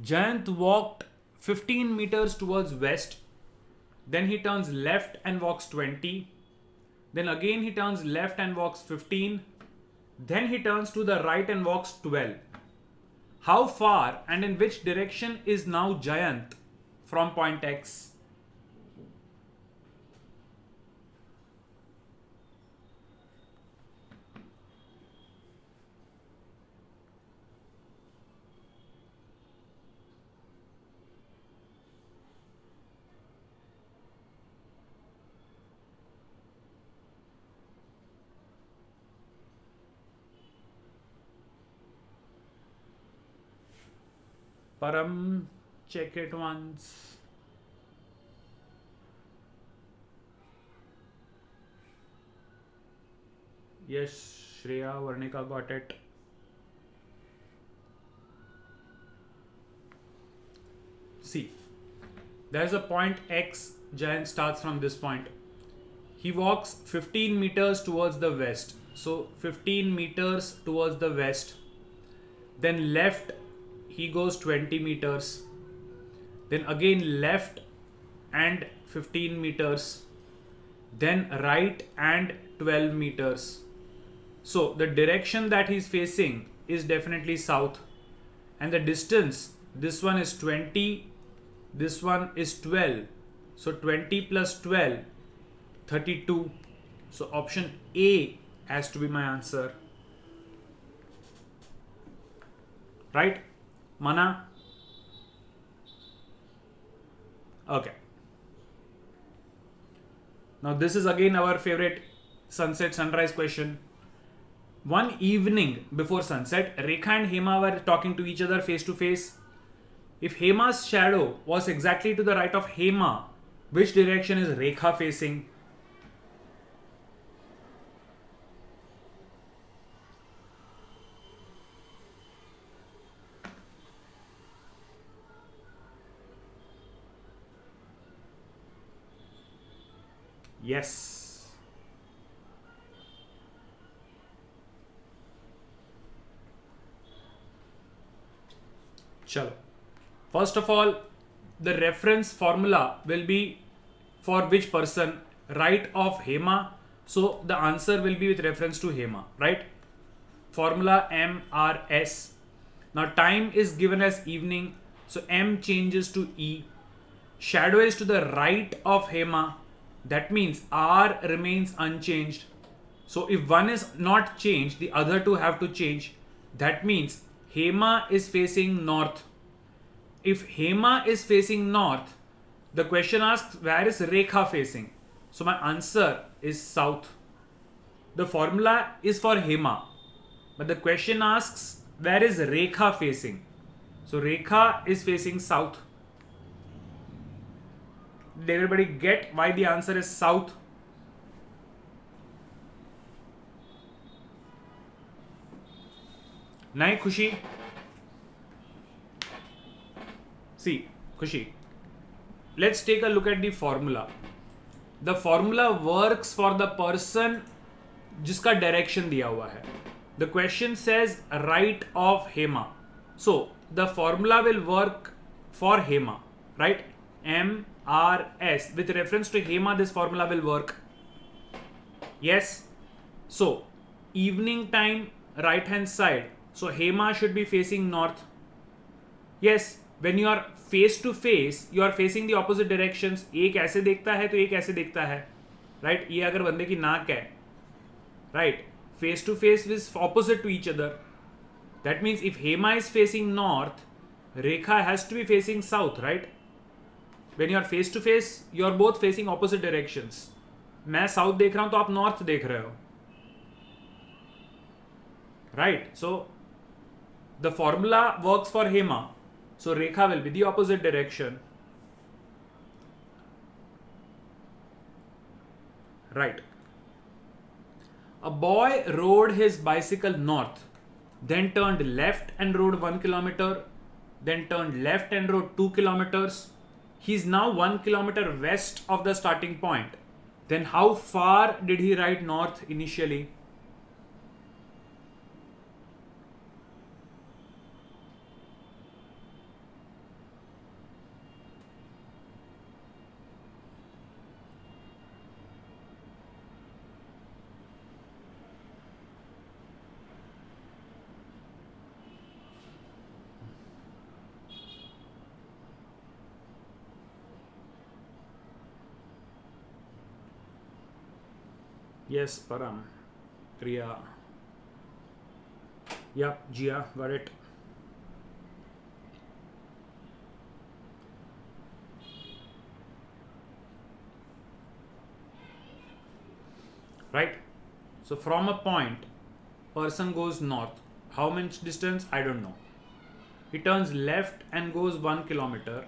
Jayant walked 15 meters towards west Then he turns left and walks 20. Then again he turns left and walks 15. Then he turns to the right and walks 12. How far and in which direction is now Jayant from point X? Param, check it once. Yes, Shreya, Varnika got it. See, there's a point X. Jayant starts from this point. He walks 15 meters towards the west. So 15 meters towards the west. Then left, he goes 20 meters. Then again left and 15 meters. Then right and 12 meters. So the direction that he's facing is definitely south. And the distance, this one is 20, this one is 12. So 20 plus 12, 32. So option A has to be my answer. Right? Mana? Okay. Now this is again our favorite sunset sunrise question. One evening before sunset, Rekha and Hema were talking to each other face to face. If Hema's shadow was exactly to the right of Hema, which direction is Rekha facing? Yes. Chalo. First of all, the reference formula will be for which person? Right of Hema. So the answer will be with reference to Hema, right? Formula MRS. Now time is given as evening, so M changes to E. Shadow is to the right of Hema. That means R remains unchanged. So if one is not changed, the other two have to change. That means Hema is facing north. If Hema is facing north, the question asks where is Rekha facing? So my answer is south. The formula is for Hema, but the question asks where is Rekha facing? So Rekha is facing south. Did everybody get why the answer is south? Nahi, Khushi? See, Khushi, let's take a look at the formula. The formula works for the person जिसका direction दिया हुआ है. The question says right of Hema. So the formula will work for Hema, right? MRS. With reference to Hema, this formula will work. Yes. So evening time, right hand side. So Hema should be facing north. Yes. When you are face to face, you are facing the opposite directions. एक ऐसे देखता है तो एक ऐसे देखता है, right? ये अगर बंदे की नाक है, right? Face to face is opposite to each other. That means if Hema is facing north, Rekha has to be facing south, right? When you are face to face, you are both facing opposite directions. मैं south देख रहा हूं तो आप north देख रहे हो, right? So the formula works for Hema. So Rekha will be the opposite direction. Right. A boy rode his bicycle north, then turned left and rode 1 kilometer, then turned left and rode 2 kilometers. He is now 1 kilometer west of the starting point. Then how far did he ride north initially? Yes, Param. Priya. Yep, Jia, got it. Right? So from a point, person goes north. How much distance? I don't know. He turns left and goes 1 kilometer.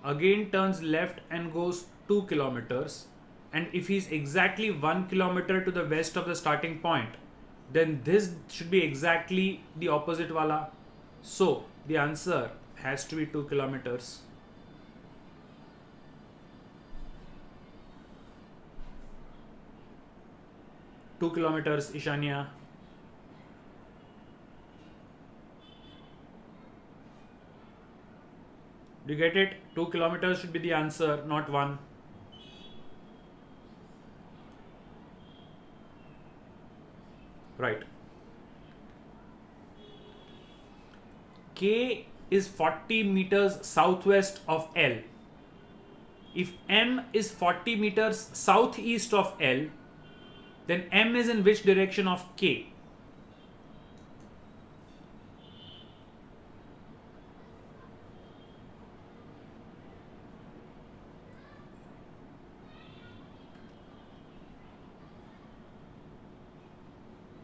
Again turns left and goes 2 kilometers. And if he's exactly 1 kilometer to the west of the starting point, then this should be exactly the opposite wala. So the answer has to be 2 kilometers. 2 kilometers, Ishania. Do you get it? 2 kilometers should be the answer, not one. Right. K is 40 meters southwest of L. If M is 40 meters southeast of L, then M is in which direction of K?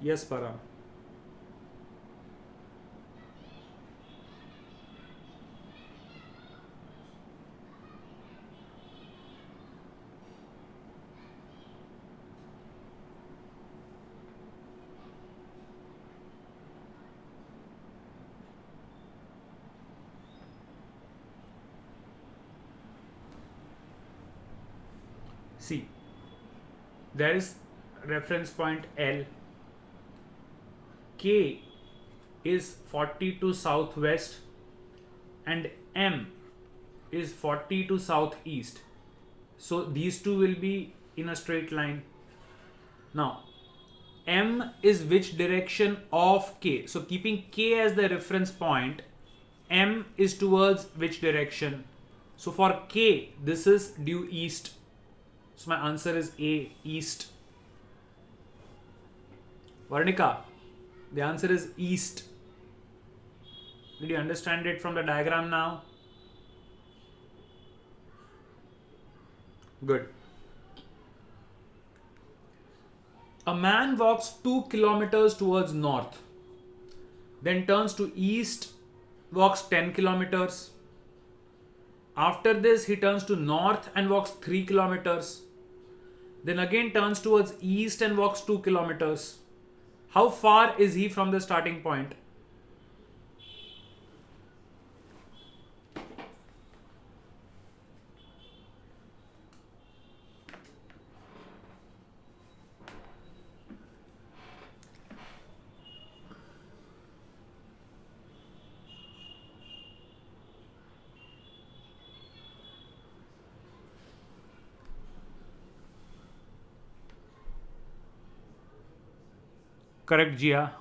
Yes, Param. See, there is reference point L. K is 42 southwest and M is 40 to southeast. So these two will be in a straight line. Now, M is which direction of K? So keeping K as the reference point, M is towards which direction? So for K, this is due east. So my answer is A, east. Varnika, the answer is east. Did you understand it from the diagram now? Good. A man walks 2 kilometers towards north, then turns to east, walks 10 kilometers. After this, he turns to north and walks 3 kilometers. Then again turns towards east and walks 2 kilometers. How far is he from the starting point? Correct, Jia.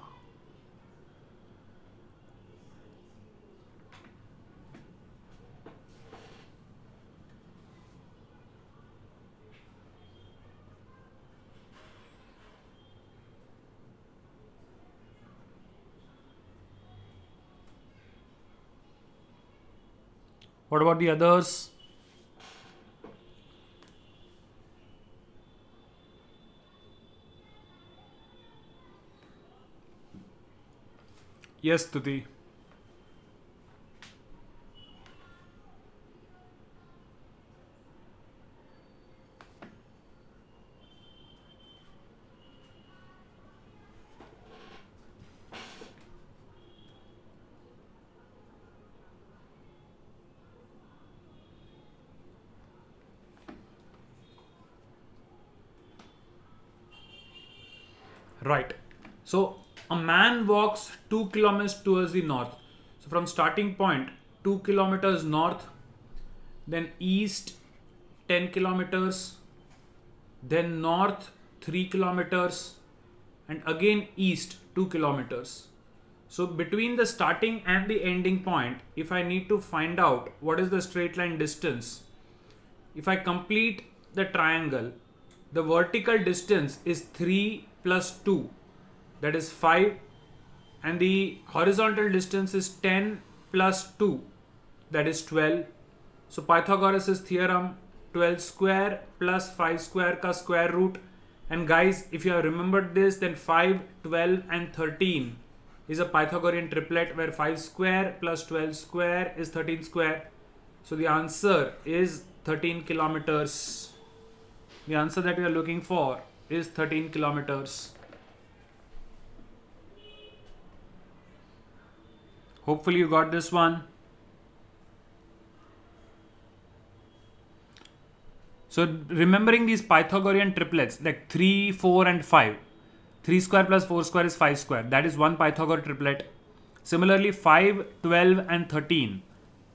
What about the others? Yes, Tuti. Right. So a man walks 2 kilometers towards the north. So from starting point, 2 kilometers north, then east 10 kilometers, then north 3 kilometers, and again east 2 kilometers. So between the starting and the ending point, if I need to find out what is the straight line distance, if I complete the triangle, the vertical distance is 3 plus 2, that is 5, and the horizontal distance is 10 plus 2, that is 12. So Pythagoras' theorem, 12 square plus 5 square ka square root. And guys, if you have remembered this, then 5, 12 and 13 is a Pythagorean triplet where 5 square plus 12 square is 13 square. So the answer is 13 kilometers. The answer that we are looking for is 13 kilometers. Hopefully you got this one. So remembering these Pythagorean triplets like 3, 4 and 5. 3 square plus 4 square is 5 square. That is one Pythagorean triplet. Similarly 5, 12 and 13.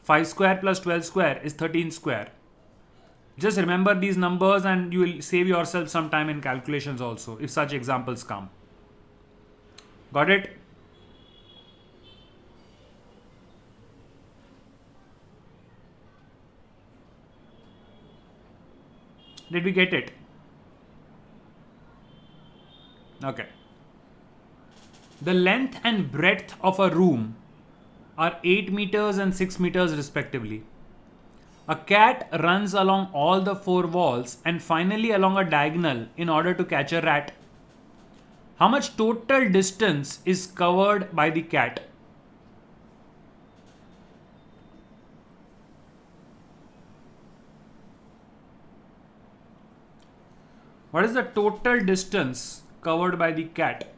5 square plus 12 square is 13 square. Just remember these numbers and you will save yourself some time in calculations also if such examples come. Got it? Did we get it? Okay. The length and breadth of a room are 8 meters and 6 meters respectively. A cat runs along all the 4 walls and finally along a diagonal in order to catch a rat. How much total distance is covered by the cat? What is the total distance covered by the cat?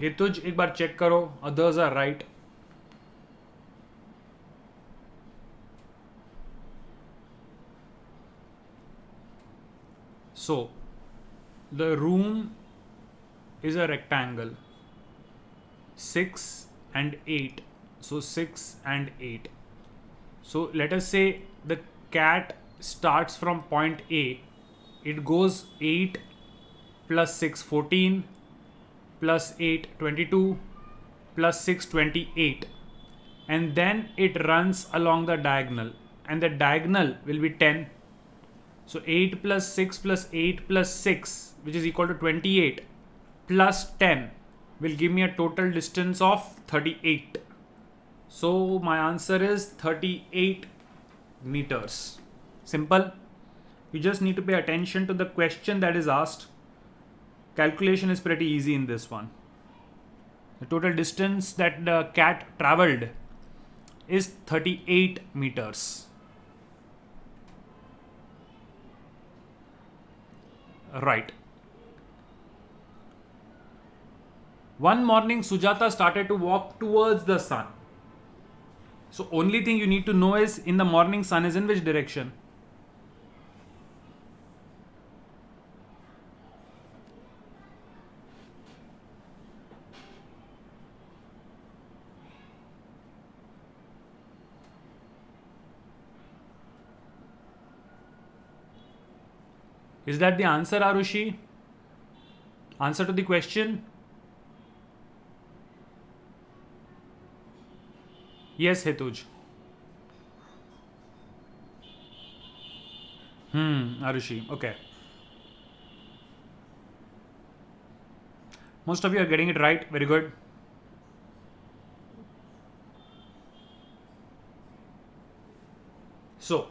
हेतुज एक बार check करो, others are right. So the room is a rectangle, 6 and 8. So 6 and 8. So let us say the cat starts from point A. It goes 8 plus 6 14 plus 8 22 plus 6 28, and then it runs along the diagonal, and the diagonal will be 10. So 8 plus 6 plus 8 plus 6, which is equal to 28, plus 10 will give me a total distance of 38. So my answer is 38 meters. Simple. You just need to pay attention to the question that is asked. Calculation is pretty easy in this one. The total distance that the cat traveled is 38 meters. Right. One morning Sujata started to walk towards the sun. So only thing you need to know is in the morning sun is in which direction? Is that the answer, Arushi? Answer to the question? Yes, Hetuj. Arushi. Okay. Most of you are getting it right. Very good. So,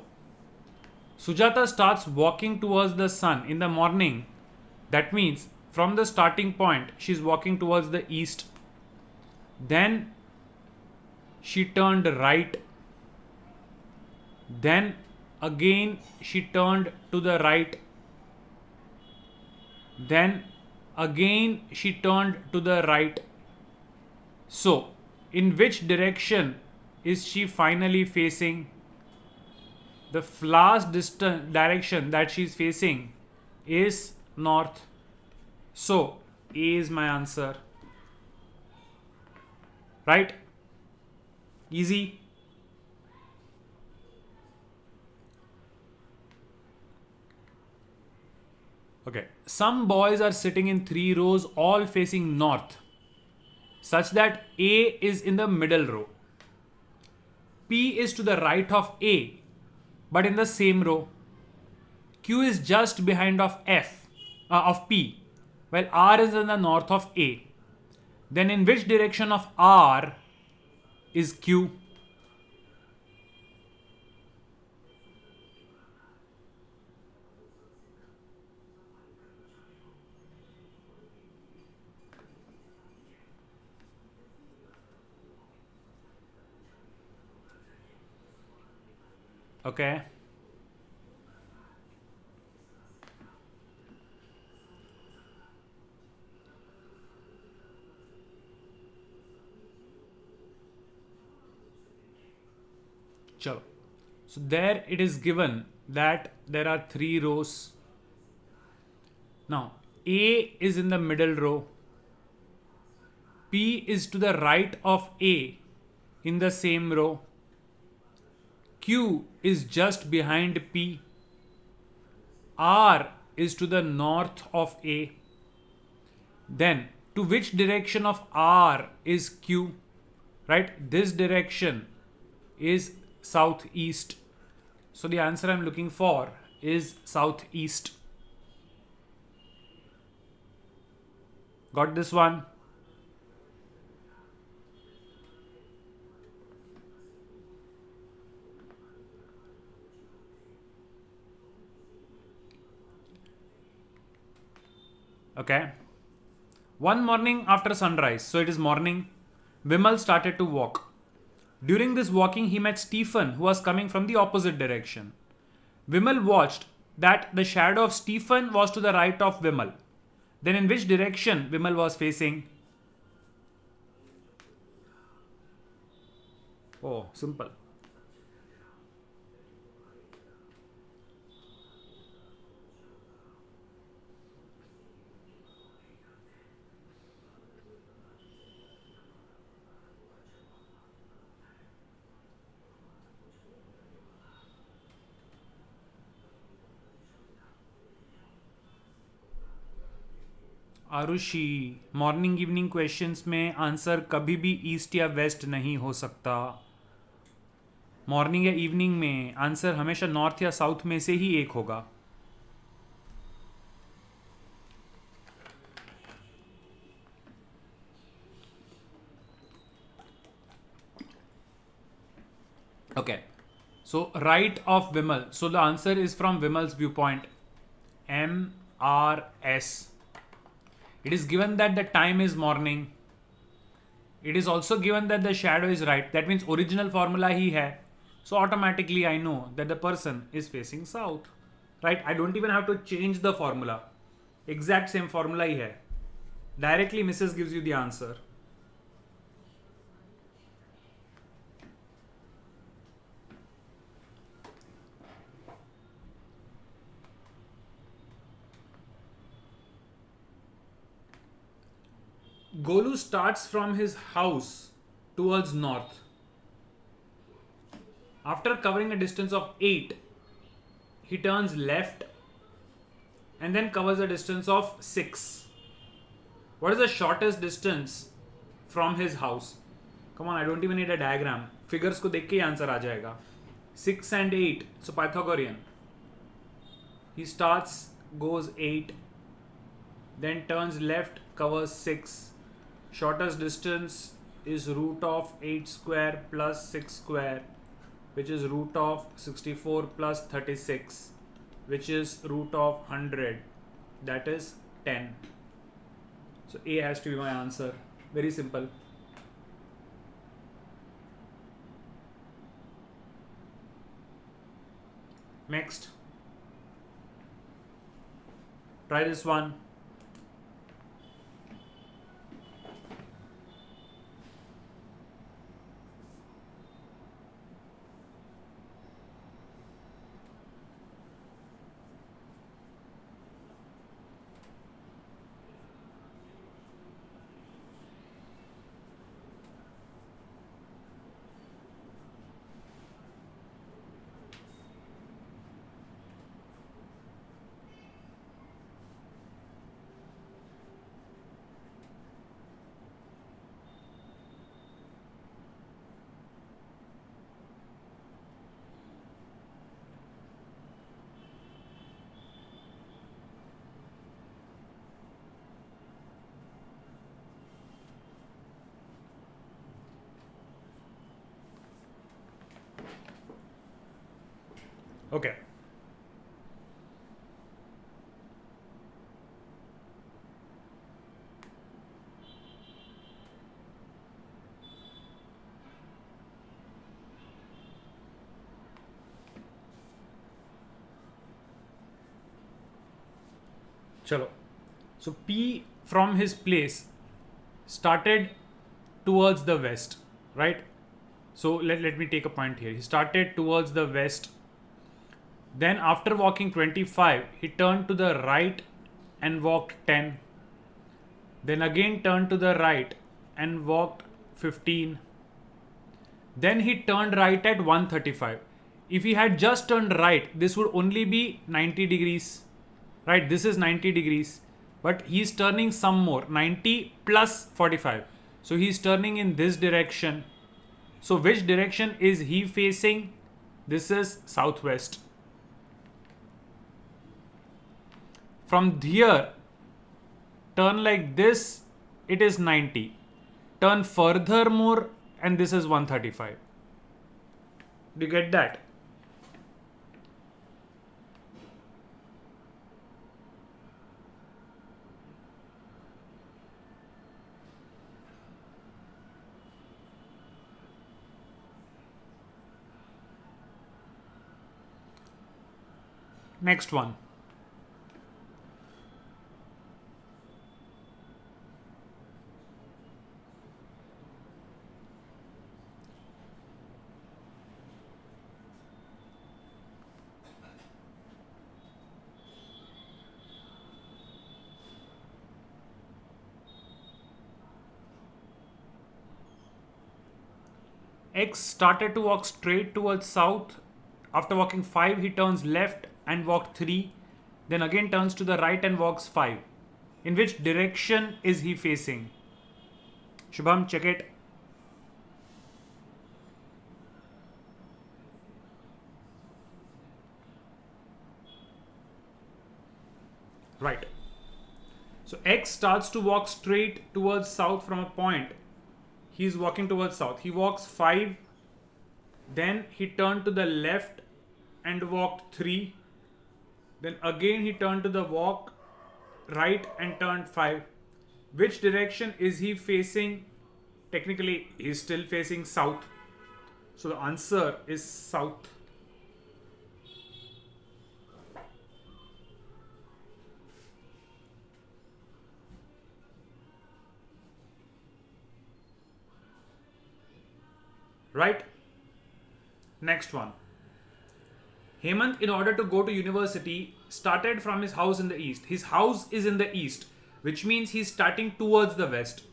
Sujata starts walking towards the sun in the morning. That means from the starting point, she's walking towards the east. Then she turned right. Then again she turned to the right. Then again she turned to the right. So, in which direction is she finally facing? The last distant direction that she is facing is north. So, A is my answer. Right? Easy. Okay. Some boys are sitting in 3 rows, all facing north, such that A is in the middle row. P is to the right of A, but in the same row. Q is just behind of P, while R is in the north of A. Then in which direction of R is Q? Okay. Chalo. So there it is given that there are 3 rows. Now A is in the middle row. P is to the right of A in the same row. Q is just behind P. R is to the north of A. Then to which direction of R is Q? Right? This direction is southeast. So the answer I'm looking for is southeast. Got this one? Okay. One morning after sunrise, so it is morning, Vimal started to walk. During this walking, he met Stephen, who was coming from the opposite direction. Vimal watched that the shadow of Stephen was to the right of Vimal. Then, in which direction Vimal was facing? Oh, simple. Arushi, morning evening questions में answer कभी भी east या waste नहीं हो सकता. Morning या evening में answer हमेशा नॉर्थ या साउथ में से ही एक होगा. Okay. So right of Vimal. So the answer is from Vimal's viewpoint. MRS. It is given that the time is morning. It is also given that the shadow is right. That means original formula ही है. So automatically I know that the person is facing south. Right? I don't even have to change the formula. Exact same formula ही है. Directly Mrs. gives you the answer. Golu starts from his house towards north. After covering a distance of 8, he turns left and then covers a distance of 6. What is the shortest distance from his house? Come on, I don't even need a diagram. Figures को देख के ही answer आ जाएगा. 6 and 8, so Pythagorean. He starts, goes 8, then turns left, covers 6. Shortest distance is root of 8 square plus 6 square, which is root of 64 plus 36, which is root of 100, that is 10. So A has to be my answer. Very simple. Next. Try this one. Okay. Chalo. So P from his place started towards the west, right? So let me take a point here. He started towards the west. Then after walking 25, he turned to the right and walked 10. Then again turned to the right and walked 15. Then he turned right at 135. If he had just turned right, this would only be 90 degrees. Right, this is 90 degrees. But he's turning some more, 90 plus 45. So he's turning in this direction. So which direction is he facing? This is southwest. From here, turn like this, it is 90. Turn further more, and this is 135. Do you get that? Next one. X started to walk straight towards south. After walking 5, he turns left and walked 3. Then again turns to the right and walks 5. In which direction is he facing? Shubham, check it. Right. So X starts to walk straight towards south from a point. He's walking towards south. He walks 5. Then he turned to the left and walked 3. Then again he turned to the walk right and turned 5. Which direction is he facing? Technically, he's still facing south. So the answer is south. Right? Next one. Hemant, in order to go to university, started from his house in the east. His house is in the east, which means he's starting towards the west.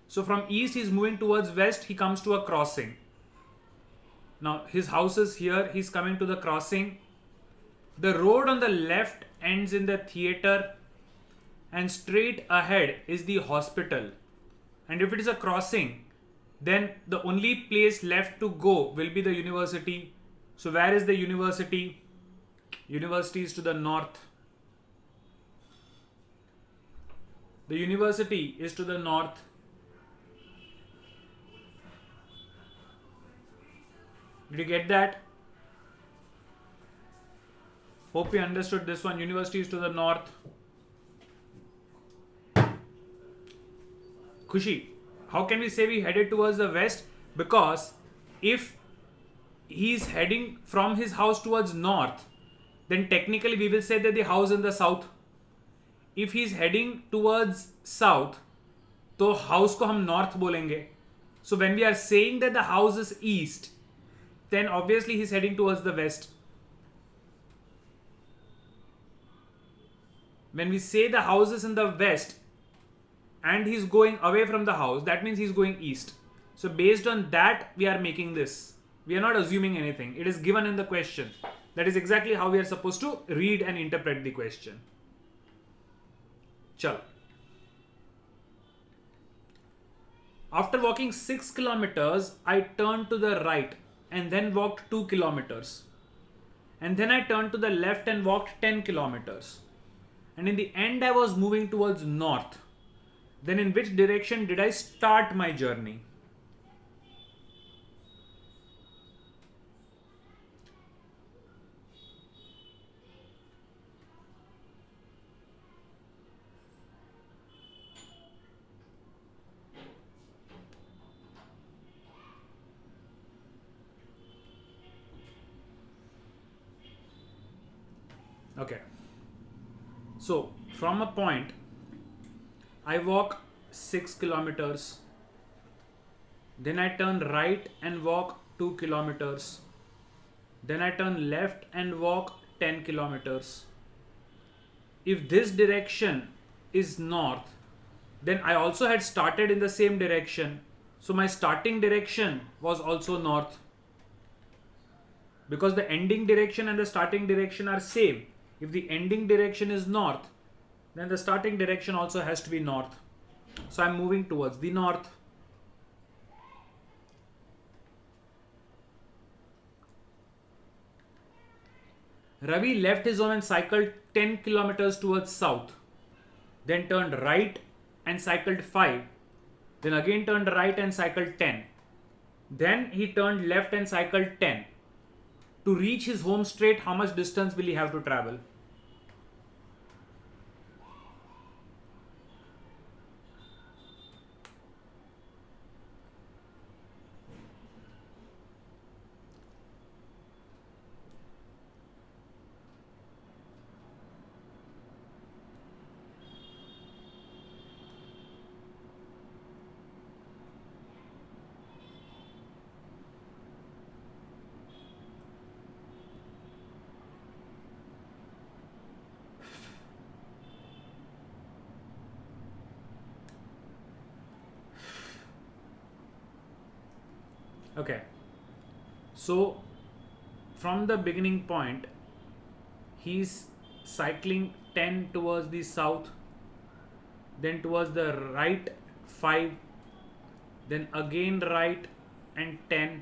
So from east, he's moving towards west. He comes to a crossing. Now his house is here. He's coming to the crossing. The road on the left ends in the theater, and straight ahead is the hospital. And if it is a crossing, then the only place left to go will be the university. So where is the university? University is to the north. The university is to the north. Did you get that? Hope you understood this one. University is to the north. Khushi, how can we say we headed towards the west? Because if he's heading from his house towards north, then technically we will say that the house in the south. If he's heading towards south, तो house को हम north बोलेंगे. So when we are saying that the house is east, then obviously he's heading towards the west. When we say the house is in the west and he's going away from the house, that means he's going east. So based on that, we are making this. We are not assuming anything. It is given in the question. That is exactly how we are supposed to read and interpret the question. Chalo. After walking 6 kilometers, I turned to the right and then walked 2 kilometers. And then I turned to the left and walked 10 kilometers. And in the end, I was moving towards north. Then in which direction did I start my journey? Okay. So from a point, I walk 6 kilometers. Then I turn right and walk 2 kilometers. Then I turn left and walk 10 kilometers. If this direction is north, then I also had started in the same direction. So my starting direction was also north. Because the ending direction and the starting direction are same. If the ending direction is north, then the starting direction also has to be north. So I'm moving towards the north. Ravi left his home and cycled 10 kilometers towards south. Then turned right and cycled 5. Then again turned right and cycled 10. Then he turned left and cycled 10. To reach his home straight, how much distance will he have to travel? Okay. So from the beginning point, he's cycling 10 towards the south, then towards the right 5, then again right and 10,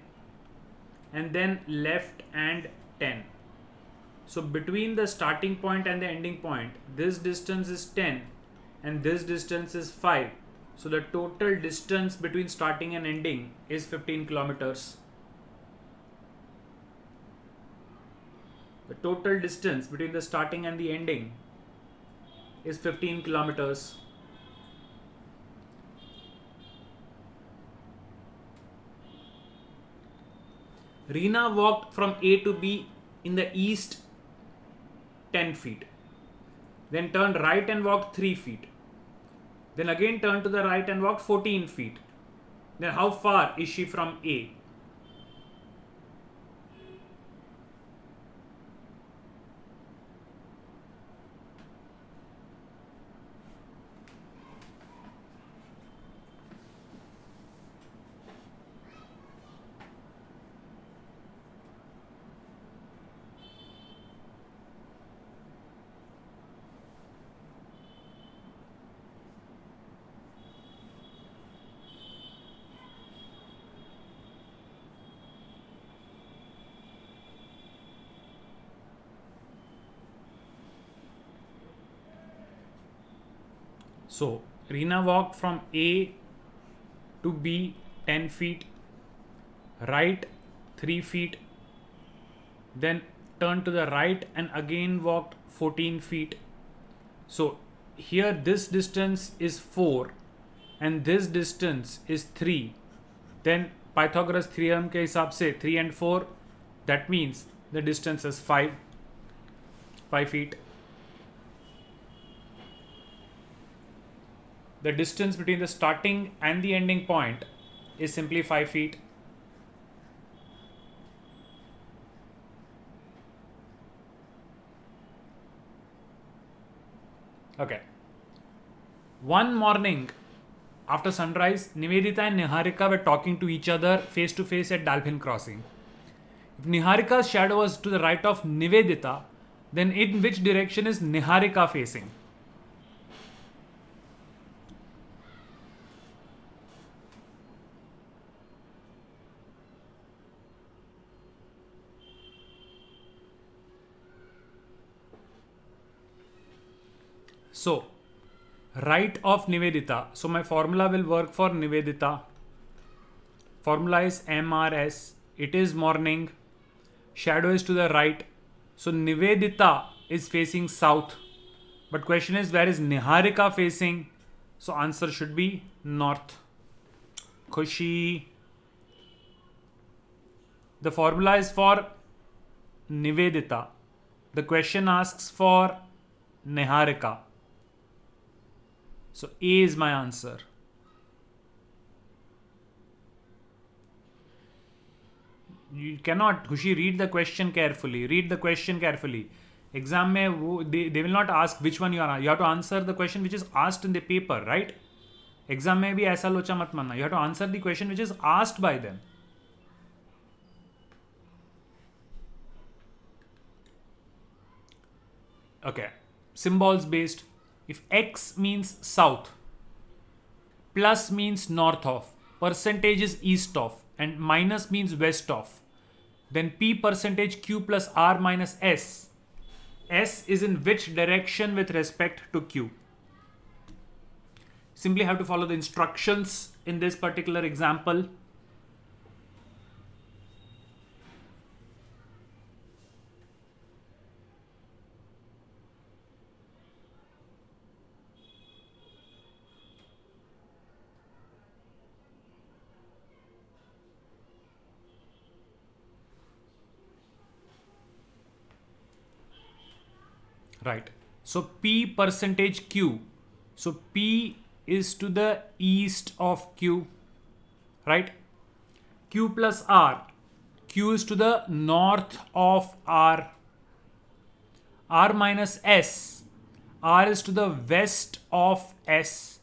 and then left and 10. So between the starting point and the ending point, this distance is 10 and this distance is 5. So the total distance between starting and ending is 15 kilometers. The total distance between the starting and the ending is 15 kilometers. Reena walked from A to B in the east 10 feet. Then turned right and walked 3 feet. Then again turned to the right and walked 14 feet. Then how far is she from A? So Reena walked from A to B 10 feet, right 3 feet, then turned to the right and again walked 14 feet. So here this distance is 4 and this distance is 3. Then Pythagoras theorem के हिसाब से 3 and 4, that means the distance is 5 feet. The distance between the starting and the ending point is simply 5 feet. Okay. One morning after sunrise, Nivedita and Niharika were talking to each other face to face at Dolphin Crossing. If Niharika's shadow was to the right of Nivedita, then in which direction is Niharika facing? So, right of Nivedita. So, my formula will work for Nivedita. Formula is MRS. It is morning. Shadow is to the right. So, Nivedita is facing south. But question is, where is Niharika facing? So, answer should be north. Khushi. The formula is for Nivedita. The question asks for Niharika. So A is my answer. You cannot, Khushi, read the question carefully. Read the question carefully. Exam mein they will not ask which one you are. You have to answer the question which is asked in the paper, right? Exam mein bhi aisa locha mat manna. You have to answer the question which is asked by them. Okay. Symbols based. If X means south, plus means north of, percentage is east of, and minus means west of, then P percentage Q plus R minus S. S is in which direction with respect to Q? Simply have to follow the instructions in this particular example. Right. So P percentage Q. So P is to the east of Q. Right. Q plus R. Q is to the north of R. R minus S. R is to the west of S.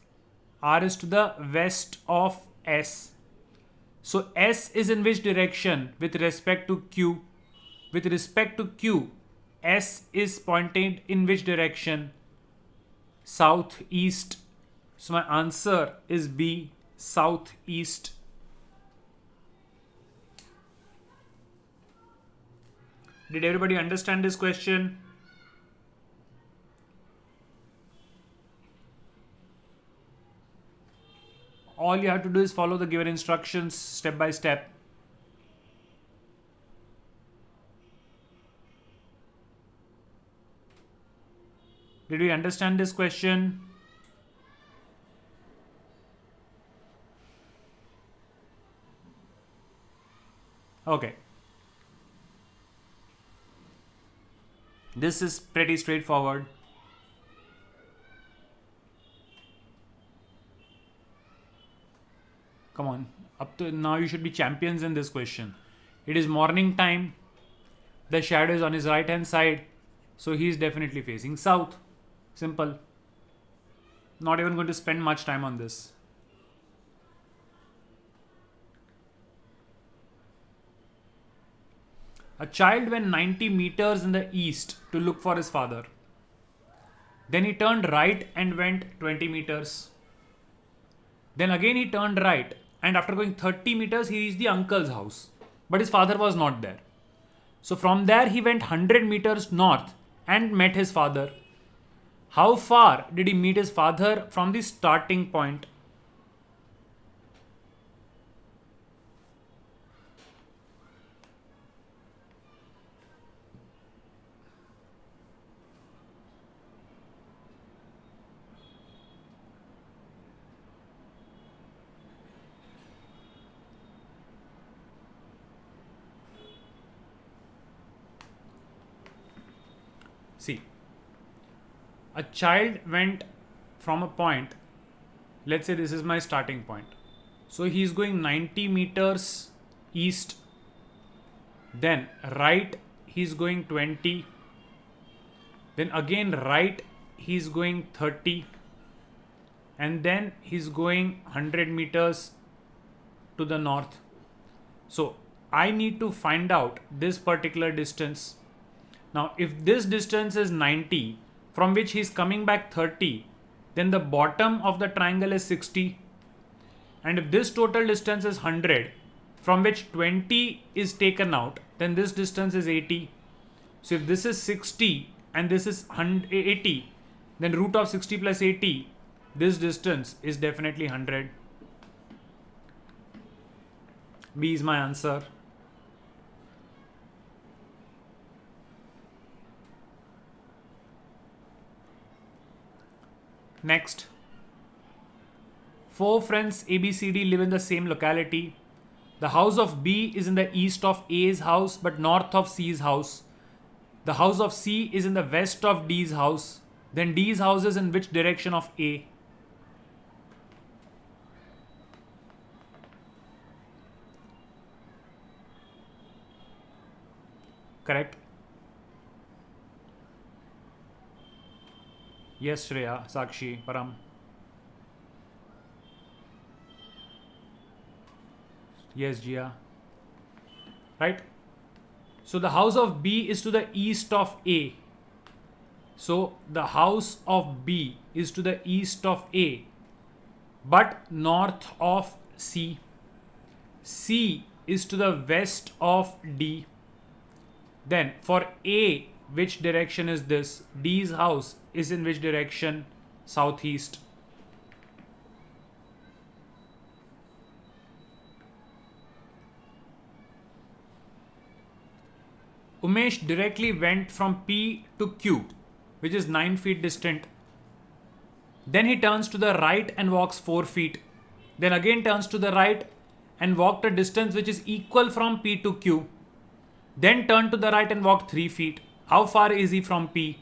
R is to the west of S. So S is in which direction with respect to Q? With respect to Q, S is pointing in which direction? Southeast. So my answer is B, southeast. Did everybody understand this question? All you have to do is follow the given instructions step by step. Did we understand this question? Okay. This is pretty straightforward. Come on. Up to now you should be champions in this question. It is morning time. The shadow is on his right hand side. So he is definitely facing south. Simple. Not even going to spend much time on this. A child went 90 meters in the east to look for his father. Then he turned right and went 20 meters. Then again he turned right, and after going 30 meters he reached the uncle's house. But his father was not there. So from there he went 100 meters north and met his father. How far did he meet his father from the starting point? See, a child went from a point, let's say this is my starting point. So he is going 90 meters east, then right he is going 20, then again right he is going 30, and then he is going 100 meters to the north. So I need to find out this particular distance. Now, if this distance is 90, from which he is coming back 30, then the bottom of the triangle is 60. And if this total distance is 100, from which 20 is taken out, then this distance is 80. So if this is 60 and this is 80, then root of 60 plus 80, this distance is definitely 100. B is my answer. Next, 4 friends ABCD live in the same locality. The house of B is in the east of A's house but north of C's house. The house of C is in the west of D's house. Then D's house is in which direction of A? Correct? Yes, Shreya, Sakshi, Param. Yes, Jia. Right? So the house of B is to the east of A. So the house of B is to the east of A, but north of C. C is to the west of D. Then for A, which direction is this? D's house is in which direction? Southeast. Umesh directly went from P to Q, which is 9 feet distant. Then he turns to the right and walks 4 feet. Then again turns to the right and walked a distance which is equal from P to Q. Then turned to the right and walked 3 feet. How far is he from P?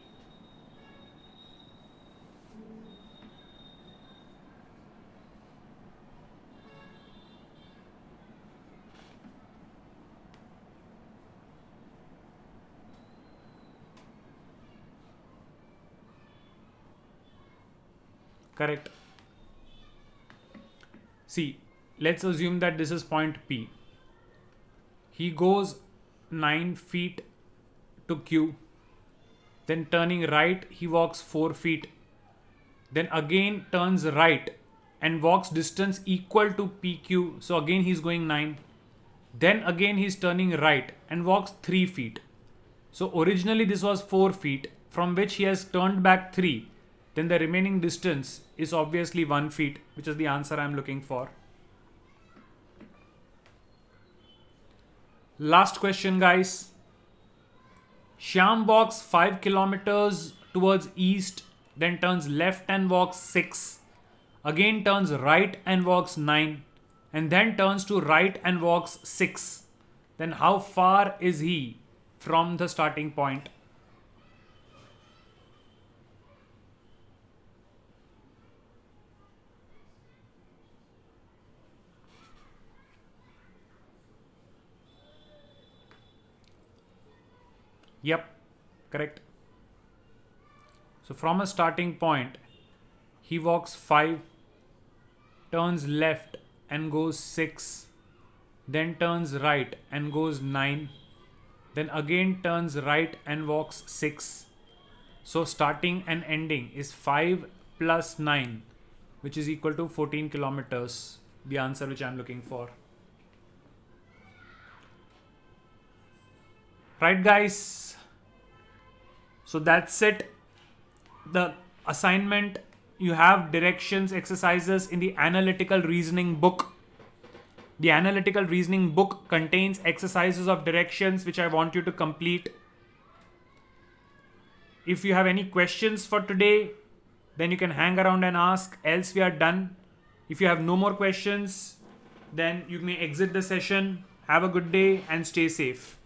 Correct. See, let's assume that this is point P. He goes 9 feet to Q. Then turning right, he walks 4 feet. Then again turns right and walks distance equal to PQ. So again he's going 9. Then again he's turning right and walks 3 feet. So originally this was 4 feet, from which he has turned back 3. Then the remaining distance is obviously 1 feet, which is the answer I'm looking for. Last question, guys. Shyam walks 5 kilometers towards east, then turns left and walks 6. Again turns right and walks 9. And then turns to right and walks 6. Then how far is he from the starting point? Yep, correct. So from a starting point, he walks 5, turns left and goes 6, then turns right and goes 9, then again turns right and walks 6. So starting and ending is 5 plus 9, which is equal to 14 kilometers. The answer which I'm looking for. Right, guys? So that's it. The assignment, you have directions, exercises in the analytical reasoning book. The analytical reasoning book contains exercises of directions which I want you to complete. If you have any questions for today, then you can hang around and ask, else we are done. If you have no more questions, then you may exit the session. Have a good day and stay safe.